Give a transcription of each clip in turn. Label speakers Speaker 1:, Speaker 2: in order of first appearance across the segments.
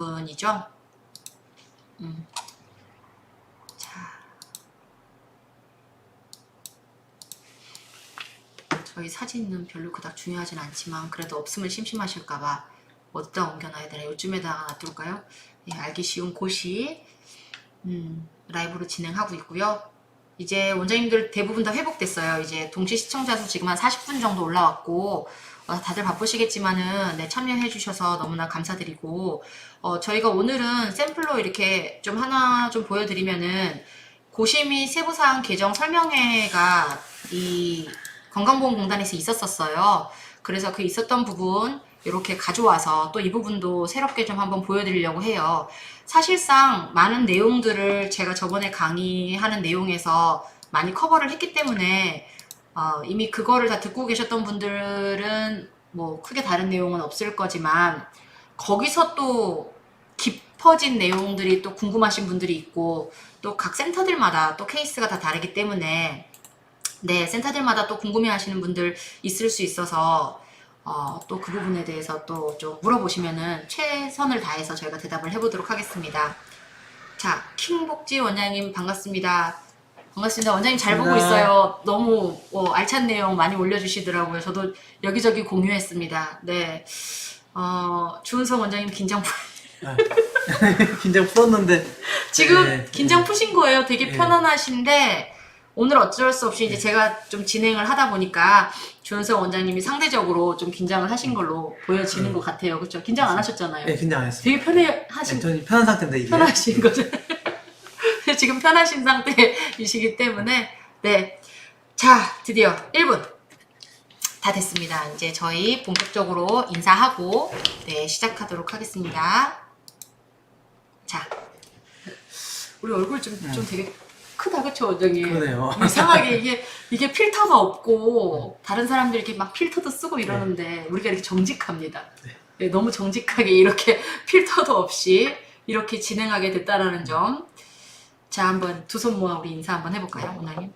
Speaker 1: 분이죠. 자, 저희 사진은 별로 그닥 중요하진 않지만 그래도 없으면 심심하실까봐 어디다 옮겨놔야 되나? 요쯤에다가 놔둘까요? 예, 알기 쉬운 고시 라이브로 진행하고 있고요. 이제 원장님들 대부분 다 회복됐어요. 이제 동시 시청자 수 지금 한 40분 정도 올라왔고 다들 바쁘시겠지만은 네, 참여해 주셔서 너무나 감사드리고 저희가 오늘은 샘플로 이렇게 좀 하나 좀 보여드리면은 고시 및 세부사항 개정 설명회가 이 건강보험공단에서 있었어요. 그래서 그 있었던 부분 이렇게 가져와서 또 이 부분도 새롭게 좀 한번 보여드리려고 해요. 사실상 많은 내용들을 제가 저번에 강의하는 내용에서 많이 커버를 했기 때문에 이미 그거를 다 듣고 계셨던 분들은 뭐 크게 다른 내용은 없을 거지만 거기서 또 깊어진 내용들이 또 궁금하신 분들이 있고 또 각 센터들마다 또 케이스가 다 다르기 때문에 네, 센터들마다 또 궁금해 하시는 분들 있을 수 있어서 또 그 부분에 대해서 또 좀 물어보시면은 최선을 다해서 저희가 대답을 해보도록 하겠습니다. 자, 킹복지 원장님 반갑습니다. 반갑습니다. 원장님 잘 보고 있어요. 너무 알찬 내용 많이 올려주시더라고요. 저도 여기저기 공유했습니다. 네, 주은성 원장님 긴장
Speaker 2: 긴장 풀었는데
Speaker 1: 지금
Speaker 2: 네,
Speaker 1: 긴장 푸신 거예요. 되게
Speaker 2: 네.
Speaker 1: 편안하신데 오늘 어쩔 수 없이 이제 제가 좀 진행을 하다 보니까 주은성 원장님이 상대적으로 좀 긴장을 하신 걸로 보여지는 것 같아요. 그렇죠? 긴장 안 하셨잖아요.
Speaker 2: 네, 긴장 안 했습니다.
Speaker 1: 되게 편하신
Speaker 2: 저는 편한 상태인데 이게
Speaker 1: 편하신 거죠. 지금 편하신 상태이시기 때문에 네, 자 드디어 1분 다 됐습니다. 이제 저희 본격적으로 인사하고 네 시작하도록 하겠습니다. 자, 우리 얼굴 좀 되게 크다, 그쵸, 원장님?
Speaker 2: 그러네요.
Speaker 1: 이상하게 이게 필터가 없고 다른 사람들 이렇게 막 필터도 쓰고 이러는데 우리가 이렇게 정직합니다. 네, 너무 정직하게 이렇게 필터도 없이 이렇게 진행하게 됐다라는 점. 자, 한번 두 손 모아 우리 인사 한번 해볼까요, 원장님?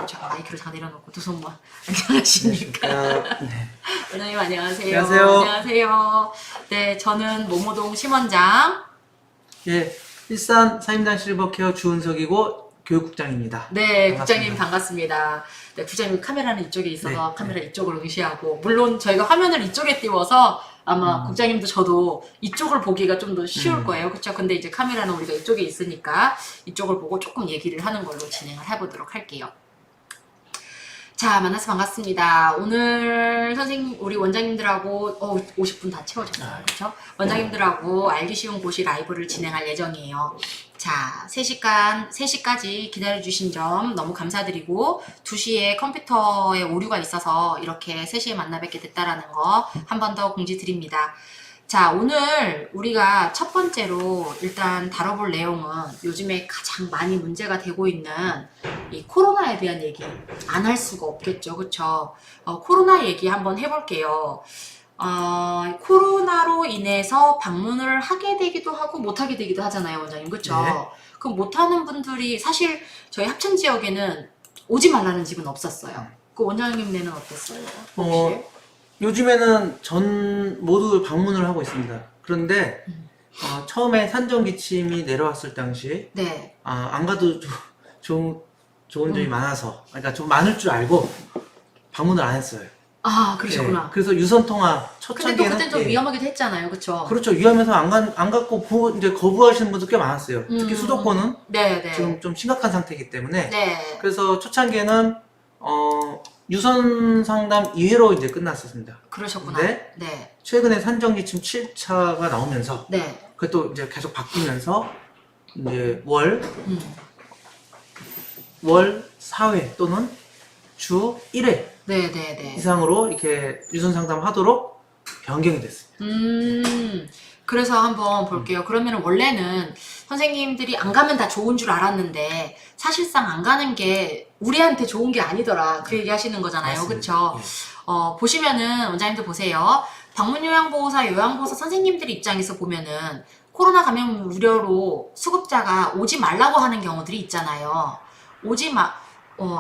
Speaker 1: 잠깐 마이크를 다 내려놓고 두 손 모아. 안녕하십니까?
Speaker 2: 네.
Speaker 1: 원장님 안녕하세요.
Speaker 2: 안녕하세요.
Speaker 1: 안녕하세요. 네, 저는 모모동 심원장.
Speaker 2: 예, 일산 사임당 실버케어 주은석이고 교육국장입니다.
Speaker 1: 네,
Speaker 2: 반갑습니다.
Speaker 1: 국장님 반갑습니다. 네, 국장님 카메라는 이쪽에 있어서
Speaker 2: 네,
Speaker 1: 카메라 이쪽으로 의시하고 물론 저희가 화면을 이쪽에 띄워서 아마 국장님도 저도 이쪽을 보기가 좀 더 쉬울 거예요. 그렇죠? 근데 이제 카메라는 우리가 이쪽에 있으니까 이쪽을 보고 조금 얘기를 하는 걸로 진행을 해보도록 할게요. 자, 만나서 반갑습니다. 오늘 선생님, 우리 원장님들하고 50분 다 채워졌어요. 그렇죠? 원장님들하고 알기 쉬운 고시 라이브를 진행할 예정이에요. 자, 3시까지 기다려주신 점 너무 감사드리고 2시에 컴퓨터에 오류가 있어서 이렇게 3시에 만나 뵙게 됐다라는 거 한 번 더 공지 드립니다. 자, 오늘 우리가 첫 번째로 일단 다뤄볼 내용은 요즘에 가장 많이 문제가 되고 있는 이 코로나에 대한 얘기 안 할 수가 없겠죠. 그쵸? 코로나 얘기 한번 해볼게요. 코로나로 인해서 방문을 하게 되기도 하고 못하게 되기도 하잖아요, 원장님. 그쵸?
Speaker 2: 네.
Speaker 1: 그럼 못하는 분들이 사실 저희 합천 지역에는 오지 말라는 집은 없었어요. 그 원장님네는 어땠어요? 혹시?
Speaker 2: 요즘에는 전 모두 방문을 하고 있습니다. 그런데 처음에 산전기침이 내려왔을 당시
Speaker 1: 네.
Speaker 2: 안 가도 좋은 점이 많아서, 그러니까 좀 많을 줄 알고 방문을 안 했어요.
Speaker 1: 아, 그러셨구나.
Speaker 2: 네, 그래서 유선통화 첫
Speaker 1: 근데 또
Speaker 2: 단계는
Speaker 1: 그때 좀 위험하기도 했잖아요. 그쵸?
Speaker 2: 그렇죠. 위험해서 안 갖고 이제 거부하시는 분도 꽤 많았어요. 특히 수도권은
Speaker 1: 네.
Speaker 2: 지금 좀 심각한 상태이기 때문에.
Speaker 1: 네.
Speaker 2: 그래서 초창기에는 유선 상담 2회로 이제 끝났었습니다.
Speaker 1: 그러셨구나.
Speaker 2: 근데
Speaker 1: 네.
Speaker 2: 최근에 산전기침 7차가 나오면서
Speaker 1: 네.
Speaker 2: 그것도 이제 계속 바뀌면서 이제 월
Speaker 1: 음.
Speaker 2: 4회 또는 주 1회
Speaker 1: 네.
Speaker 2: 이상으로 이렇게 유선 상담하도록 변경이 됐습니다.
Speaker 1: 그래서 한번 볼게요. 그러면 원래는 선생님들이 안 가면 다 좋은 줄 알았는데 사실상 안 가는 게 우리한테 좋은 게 아니더라. 그 얘기 하시는 거잖아요.
Speaker 2: 맞습니다.
Speaker 1: 그쵸?
Speaker 2: 예.
Speaker 1: 보시면은 원장님들 보세요. 방문요양보호사, 요양보호사 선생님들 입장에서 보면은 코로나 감염 우려로 수급자가 오지 말라고 하는 경우들이 있잖아요.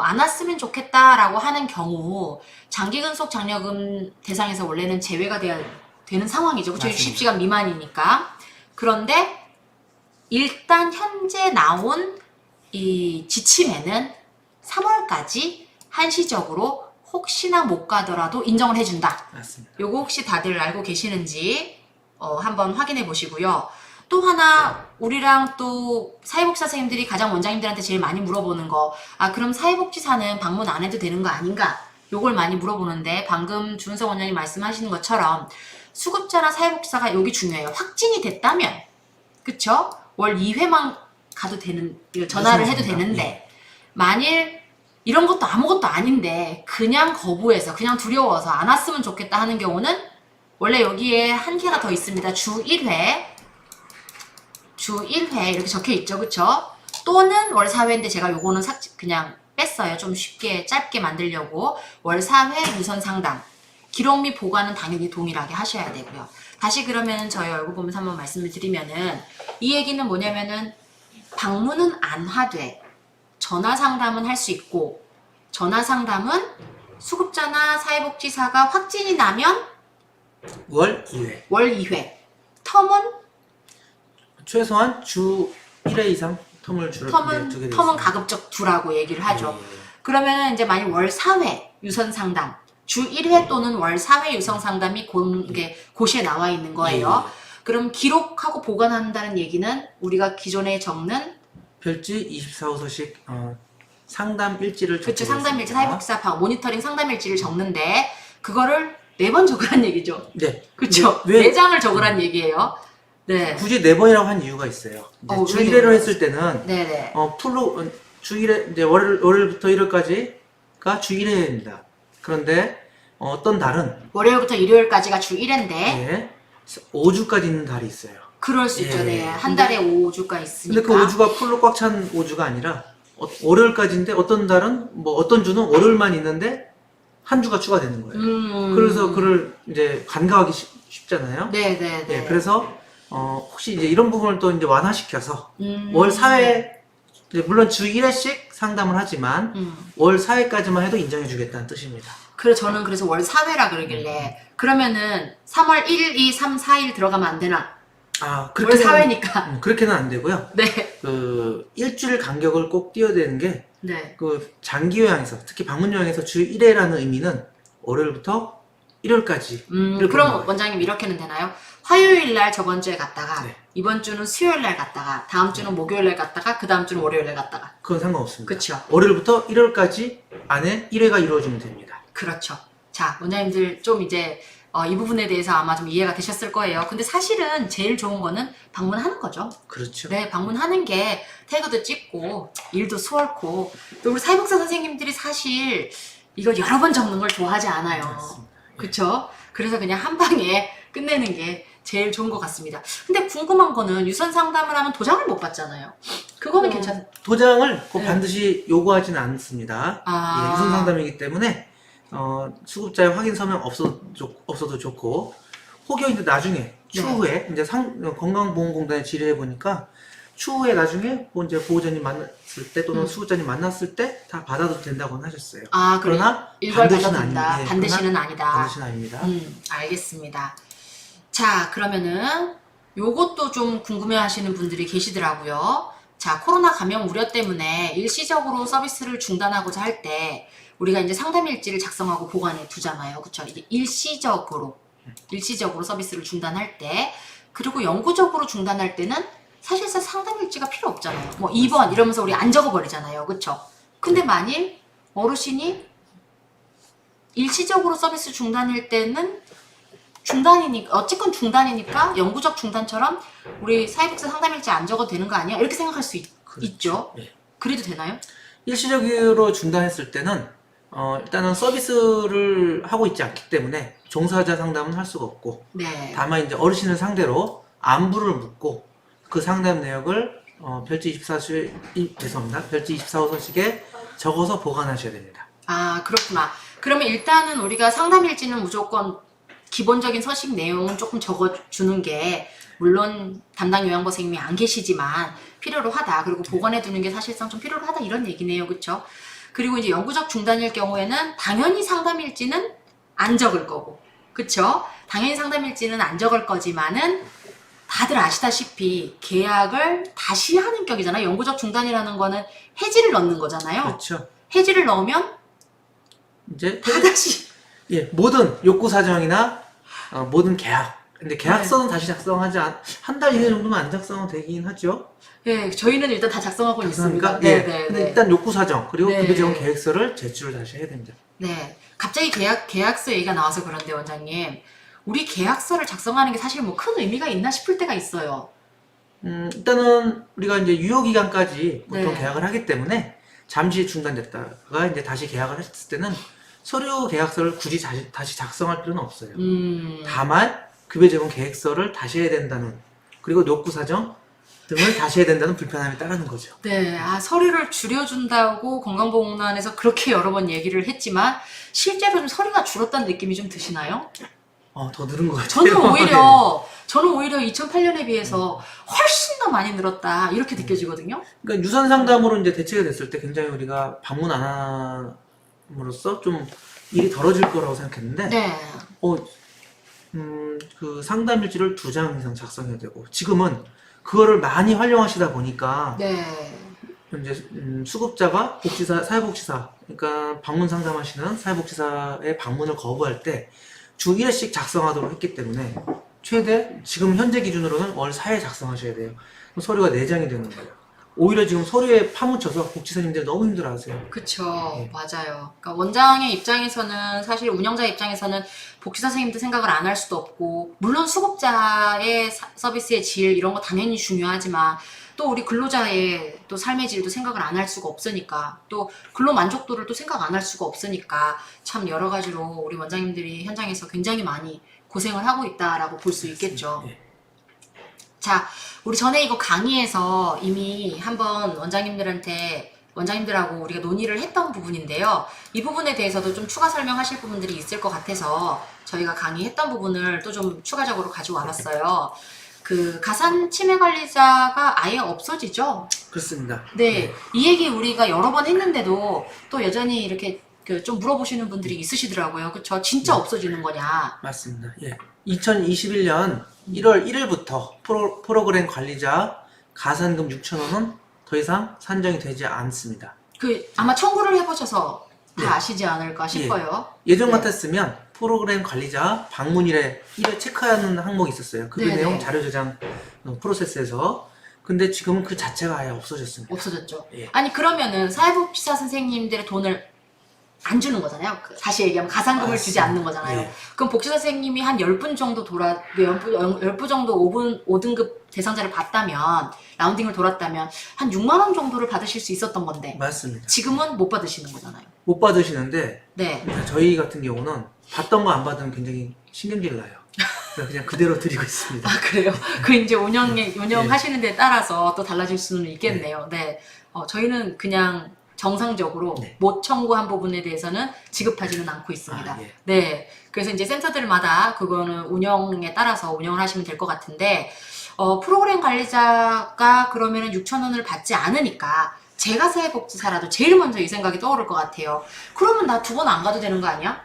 Speaker 1: 안 왔으면 좋겠다라고 하는 경우 장기근속 장려금 대상에서 원래는 제외가 되는 상황이죠. 그쵸?
Speaker 2: 맞습니다.
Speaker 1: 60시간 미만이니까. 그런데 일단 현재 나온 이 지침에는 3월까지 한시적으로 혹시나 못 가더라도 인정을 해준다.
Speaker 2: 맞습니다.
Speaker 1: 요거 혹시 다들 알고 계시는지 한번 확인해 보시고요. 또 하나 우리랑 또 사회복지사 선생님들이 가장 원장님들한테 제일 많이 물어보는 거, 아 그럼 사회복지사는 방문 안 해도 되는 거 아닌가? 요걸 많이 물어보는데 방금 주은석 원장님 말씀하시는 것처럼 수급자나 사회복지사가 여기 중요해요. 확진이 됐다면 그쵸? 월 2회만 가도 되는, 전화를 해도 되는데 만일 이런 것도 아무것도 아닌데 그냥 거부해서 그냥 두려워서 안 왔으면 좋겠다 하는 경우는 원래 여기에 한계가 더 있습니다. 주 1회 이렇게 적혀 있죠. 그쵸? 또는 월 4회인데 제가 요거는 그냥 뺐어요. 좀 쉽게 짧게 만들려고. 월 4회 유선 상담. 기록 및 보관은 당연히 동일하게 하셔야 되고요. 다시 그러면 저희 얼굴 보면서 한번 말씀을 드리면은 이 얘기는 뭐냐면은 방문은 안 하되 전화 상담은 할 수 있고, 전화 상담은 수급자나 사회복지사가 확진이 나면
Speaker 2: 월 2회.
Speaker 1: 월 2회. 텀은
Speaker 2: 최소한 주 1회 이상 텀을 두게 되어
Speaker 1: 텀은 가급적 두라고 얘기를 하죠. 그러면은 이제 만약 월 4회 유선 상담, 주 1회 또는 월 4회 유선 상담이 고시에 나와 있는 거예요. 그럼 기록하고 보관한다는 얘기는 우리가 기존에 적는
Speaker 2: 별지 24호서식 상담 일지를
Speaker 1: 그쵸,
Speaker 2: 적게
Speaker 1: 상담 일지,
Speaker 2: 되어 있습니다.
Speaker 1: 사회복지사 모니터링 상담 일지를 적는데 그거를 4번 적으란 얘기죠.
Speaker 2: 네.
Speaker 1: 그쵸?
Speaker 2: 왜
Speaker 1: 4장을 적으란 얘기예요. 네.
Speaker 2: 굳이 4번이라고 한 이유가 있어요. 주
Speaker 1: 왜
Speaker 2: 1회로
Speaker 1: 네
Speaker 2: 했을 때는
Speaker 1: 네네.
Speaker 2: 풀로 주 1회 이제 월요일부터 일요일까지가 주 1회입니다. 그런데 어떤 달은
Speaker 1: 월요일부터 일요일까지가 주 1회인데
Speaker 2: 예, 5주까지 있는 달이 있어요.
Speaker 1: 그럴 수 있죠.
Speaker 2: 예.
Speaker 1: 네. 한 달에 5주가 있으니까.
Speaker 2: 근데 그 5주가 풀로 꽉 찬 5주가 아니라 월요일까지인데 어떤 달은 뭐 어떤 주는 월요일만 있는데 한 주가 추가되는 거예요. 그래서 그를 이제 간과하기 쉽잖아요.
Speaker 1: 네네네.
Speaker 2: 예, 그래서 혹시 이제 이런 부분을 또 이제 완화시켜서 월 4회 이제 물론 주 1회씩 상담을 하지만 월 4회까지만 해도 인정해주겠다는 뜻입니다.
Speaker 1: 저는 그래서 월 4회라 그러길래 그러면은 3월 1, 2, 3, 4일 들어가면 안 되나?
Speaker 2: 아,
Speaker 1: 월 4회니까.
Speaker 2: 그렇게는 안 되고요.
Speaker 1: 네.
Speaker 2: 일주일 간격을 꼭 띄워야 되는 게
Speaker 1: 네.
Speaker 2: 장기 요양에서 특히 방문 요양에서 주 1회라는 의미는 월요일부터 일요일까지.
Speaker 1: 그럼 원장님 이렇게는 되나요? 화요일 날 저번 주에 갔다가
Speaker 2: 네.
Speaker 1: 이번 주는 수요일 날 갔다가 다음 주는 목요일 날 갔다가 그 다음 주는 월요일 날 갔다가.
Speaker 2: 그건 상관없습니다.
Speaker 1: 그쵸.
Speaker 2: 월요일부터 일요일까지 안에 1회가 이루어지면 됩니다.
Speaker 1: 그렇죠. 자, 원장님들 좀 이제 이 부분에 대해서 아마 좀 이해가 되셨을 거예요. 근데 사실은 제일 좋은 거는 방문하는 거죠.
Speaker 2: 그렇죠.
Speaker 1: 네, 방문하는 게 태그도 찍고 일도 수월고 또 우리 사회복사 선생님들이 사실 이거 여러 번 적는 걸 좋아하지 않아요.
Speaker 2: 맞습니다.
Speaker 1: 그쵸? 그래서 그냥 한 방에 끝내는 게 제일 좋은 것 같습니다. 근데 궁금한 거는 유선 상담을 하면 도장을 못 받잖아요. 그거는 괜찮아요.
Speaker 2: 도장을 꼭
Speaker 1: 네.
Speaker 2: 반드시 요구하지는 않습니다.
Speaker 1: 아.
Speaker 2: 예, 유선 상담이기 때문에 수급자의 확인 서명 없어도 좋고 혹여 이제 나중에 추후에 이제 건강보험공단에 질의해 보니까 추후에 나중에 뭐 이제 보호자님 만났을 때 또는 수급자님 만났을 때 다 받아도 된다고는 하셨어요.
Speaker 1: 아,
Speaker 2: 그러나
Speaker 1: 일괄
Speaker 2: 반드시는
Speaker 1: 받아도 된다.
Speaker 2: 아닙니다. 예,
Speaker 1: 반드시는 아니다.
Speaker 2: 반드시는 아닙니다.
Speaker 1: 알겠습니다. 자, 그러면은 요것도 좀 궁금해 하시는 분들이 계시더라고요. 자, 코로나 감염 우려 때문에 일시적으로 서비스를 중단하고자 할 때 우리가 이제 상담 일지를 작성하고 보관해 두잖아요. 그쵸? 이게 일시적으로 서비스를 중단할 때, 그리고 영구적으로 중단할 때는 사실상 상담 일지가 필요 없잖아요. 뭐 2번 이러면서 우리 안 적어버리잖아요. 그쵸? 근데 만일 어르신이 일시적으로 서비스 중단일 때는 어쨌건 중단이니까 영구적 중단처럼 우리 사회복지 상담일지 안 적어도 되는 거 아니야? 이렇게 생각할 수 있죠.
Speaker 2: 예.
Speaker 1: 그래도 되나요?
Speaker 2: 일시적으로 중단했을 때는 일단은 서비스를 하고 있지 않기 때문에 종사자 상담은 할 수가 없고
Speaker 1: 네.
Speaker 2: 다만 이제 어르신을 상대로 안부를 묻고 그 상담 내역을 별지 24호서식에 적어서 보관하셔야 됩니다.
Speaker 1: 아, 그렇구나. 그러면 일단은 우리가 상담일지는 무조건 기본적인 서식 내용은 조금 적어주는 게 물론 담당 요양보 선생님이 안 계시지만 필요로 하다. 그리고 보관해 두는 게 사실상 좀 필요로 하다 이런 얘기네요. 그쵸? 그리고 이제 영구적 중단일 경우에는 당연히 상담일지는 안 적을 거고. 그쵸? 당연히 상담일지는 안 적을 거지만은 다들 아시다시피 계약을 다시 하는 격이잖아요. 영구적 중단이라는 거는 해지를 넣는 거잖아요.
Speaker 2: 그렇죠.
Speaker 1: 해지를 넣으면
Speaker 2: 이제
Speaker 1: 다 다시
Speaker 2: 예, 모든 욕구 사정이나 모든 계약. 근데 계약서는
Speaker 1: 네.
Speaker 2: 다시 작성하지 한 달 이내 정도면 안 작성은 되긴 하죠.
Speaker 1: 예, 저희는 일단 다 작성하고 있습니다.
Speaker 2: 예.
Speaker 1: 네, 네,
Speaker 2: 근데
Speaker 1: 네.
Speaker 2: 일단 욕구 사정 그리고
Speaker 1: 네.
Speaker 2: 급여 제공 계획서를 제출을 다시 해야 됩니다.
Speaker 1: 네. 갑자기 계약서 얘기가 나와서 그런데 원장님, 우리 계약서를 작성하는 게 사실 뭐 큰 의미가 있나 싶을 때가 있어요.
Speaker 2: 일단은 우리가 이제 유효 기간까지 보통
Speaker 1: 네.
Speaker 2: 계약을 하기 때문에 잠시 중단됐다가 이제 다시 계약을 했을 때는 서류 계약서를 굳이 다시 작성할 필요는 없어요. 다만 급여 제공 계획서를 다시 해야 된다는 그리고 욕구 사정 등을 다시 해야 된다는 불편함이 따르는 거죠.
Speaker 1: 네, 서류를 줄여준다고 건강보험공단에서 그렇게 여러 번 얘기를 했지만 실제로 좀 서류가 줄었다는 느낌이 좀 드시나요?
Speaker 2: 더 늘은 것 같아요.
Speaker 1: 저는 오히려 2008년에 비해서 훨씬 더 많이 늘었다 이렇게 느껴지거든요.
Speaker 2: 그러니까 유선 상담으로 이제 대체가 됐을 때 굉장히 우리가 방문 안 함으로써 좀 일이 덜어질 거라고 생각했는데
Speaker 1: 네,
Speaker 2: 그 상담 일지를 2장 이상 작성해야 되고 지금은 그거를 많이 활용하시다 보니까
Speaker 1: 네,
Speaker 2: 이제 수급자가 사회복지사 그러니까 방문 상담하시는 사회복지사의 방문을 거부할 때 주 1회씩 작성하도록 했기 때문에 최대 지금 현재 기준으로는 월 4회 작성하셔야 돼요. 그럼 서류가 4장이 되는 거예요. 오히려 지금 서류에 파묻혀서 복지사님들이 너무 힘들어하세요.
Speaker 1: 그쵸,
Speaker 2: 네.
Speaker 1: 맞아요. 그러니까 원장의 입장에서는 사실 운영자 입장에서는 복지 선생님도 생각을 안 할 수도 없고 물론 수급자의 서비스의 질 이런 거 당연히 중요하지만 또 우리 근로자의 또 삶의 질도 생각을 안 할 수가 없으니까 또 근로 만족도를 또 생각 안 할 수가 없으니까 참 여러 가지로 우리 원장님들이 현장에서 굉장히 많이 고생을 하고 있다라고 볼 수 있겠죠.
Speaker 2: 예.
Speaker 1: 자, 우리 전에 이거 강의에서 이미 한번 원장님들하고 우리가 논의를 했던 부분인데요. 이 부분에 대해서도 좀 추가 설명하실 부분들이 있을 것 같아서 저희가 강의했던 부분을 또 좀 추가적으로 가져와 봤어요. 그 가산 치매 관리자가 아예 없어지죠?
Speaker 2: 그렇습니다.
Speaker 1: 네, 이 얘기 우리가 여러 번 했는데도 또 여전히 이렇게 그 좀 물어보시는 분들이 있으시더라고요. 그쵸? 진짜 없어지는 거냐?
Speaker 2: 맞습니다. 예. 2021년 1월 1일부터 프로그램 관리자 가산금 6,000원은 더 이상 산정이 되지 않습니다.
Speaker 1: 아마 청구를 해보셔서 다
Speaker 2: 네.
Speaker 1: 아시지 않을까 싶어요.
Speaker 2: 예전
Speaker 1: 네.
Speaker 2: 같았으면 프로그램 관리자 방문일에 체크하는 항목이 있었어요. 그
Speaker 1: 네네.
Speaker 2: 내용 자료 저장 프로세스에서. 근데 지금은 그 자체가 아예 없어졌습니다.
Speaker 1: 없어졌죠.
Speaker 2: 예.
Speaker 1: 아니 그러면은 사회복지사 선생님들의 돈을 안 주는 거잖아요. 다시 얘기하면 가산금을 주지
Speaker 2: 맞습니다.
Speaker 1: 않는 거잖아요.
Speaker 2: 예.
Speaker 1: 그럼 복지사 선생님이 한 10분 정도 10분 정도 5등급 대상자를 봤다면 라운딩을 돌았다면 한 6만 원 정도를 받으실 수 있었던 건데
Speaker 2: 맞습니다.
Speaker 1: 지금은 못 받으시는 거잖아요.
Speaker 2: 못 받으시는데
Speaker 1: 네.
Speaker 2: 저희 같은 경우는 받던 거 안 받으면 굉장히 신경질 나요. 그냥 그대로 드리고 있습니다.
Speaker 1: 아 그래요? 그 이제 운영하시는 데 따라서 또 달라질 수는 있겠네요. 네. 저희는 그냥 정상적으로
Speaker 2: 네.
Speaker 1: 못 청구한 부분에 대해서는 지급하지는 않고 있습니다.
Speaker 2: 예.
Speaker 1: 네. 그래서 이제 센터들마다 그거는 운영에 따라서 운영을 하시면 될 것 같은데, 프로그램 관리자가 그러면은 6,000원을 받지 않으니까 제가 사회복지사라도 제일 먼저 이 생각이 떠오를 것 같아요. 그러면 나 2번 안 가도 되는 거 아니야?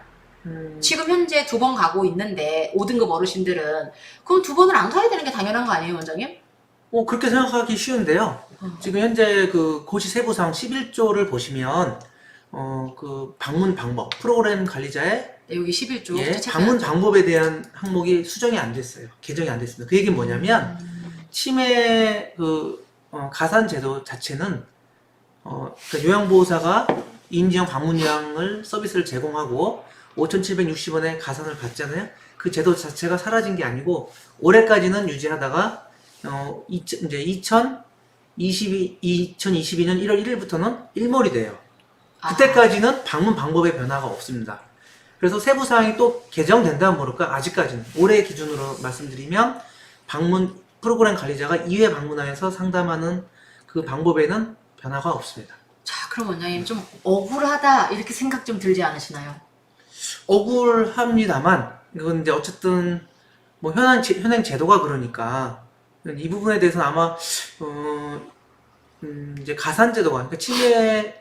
Speaker 1: 지금 현재 2번 가고 있는데 5등급 어르신들은 그럼 2번을 안 가야 되는 게 당연한 거 아니에요, 원장님?
Speaker 2: 그렇게 생각하기 쉬운데요. 지금 현재 그 고시 세부상 11조를 보시면 그 방문 방법, 프로그램 관리자의
Speaker 1: 네, 여기 11조.
Speaker 2: 예, 방문 방법에 대한 항목이 수정이 안 됐어요. 개정이 안 됐습니다. 그 얘기는 뭐냐면 치매 가산 제도 자체는 그러니까 요양보호사가 인지형 방문요양을 서비스를 제공하고 5,760원의 가산을 받잖아요. 그 제도 자체가 사라진 게 아니고 올해까지는 유지하다가 이제 2022년 1월 1일부터는 일몰이 돼요. 그때까지는 방문 방법의 변화가 없습니다. 그래서 세부 사항이 또 개정된다면 모를까 아직까지는 올해 기준으로 말씀드리면 프로그램 관리자가 2회 방문하여서 상담하는 그 방법에는 변화가 없습니다.
Speaker 1: 자, 그럼 원장님 좀 억울하다 이렇게 생각 좀 들지 않으시나요?
Speaker 2: 억울합니다만 이건 이제 어쨌든 뭐 현행 제도가 그러니까 이 부분에 대해서는 아마 이제 가산제도가 그러니까 치매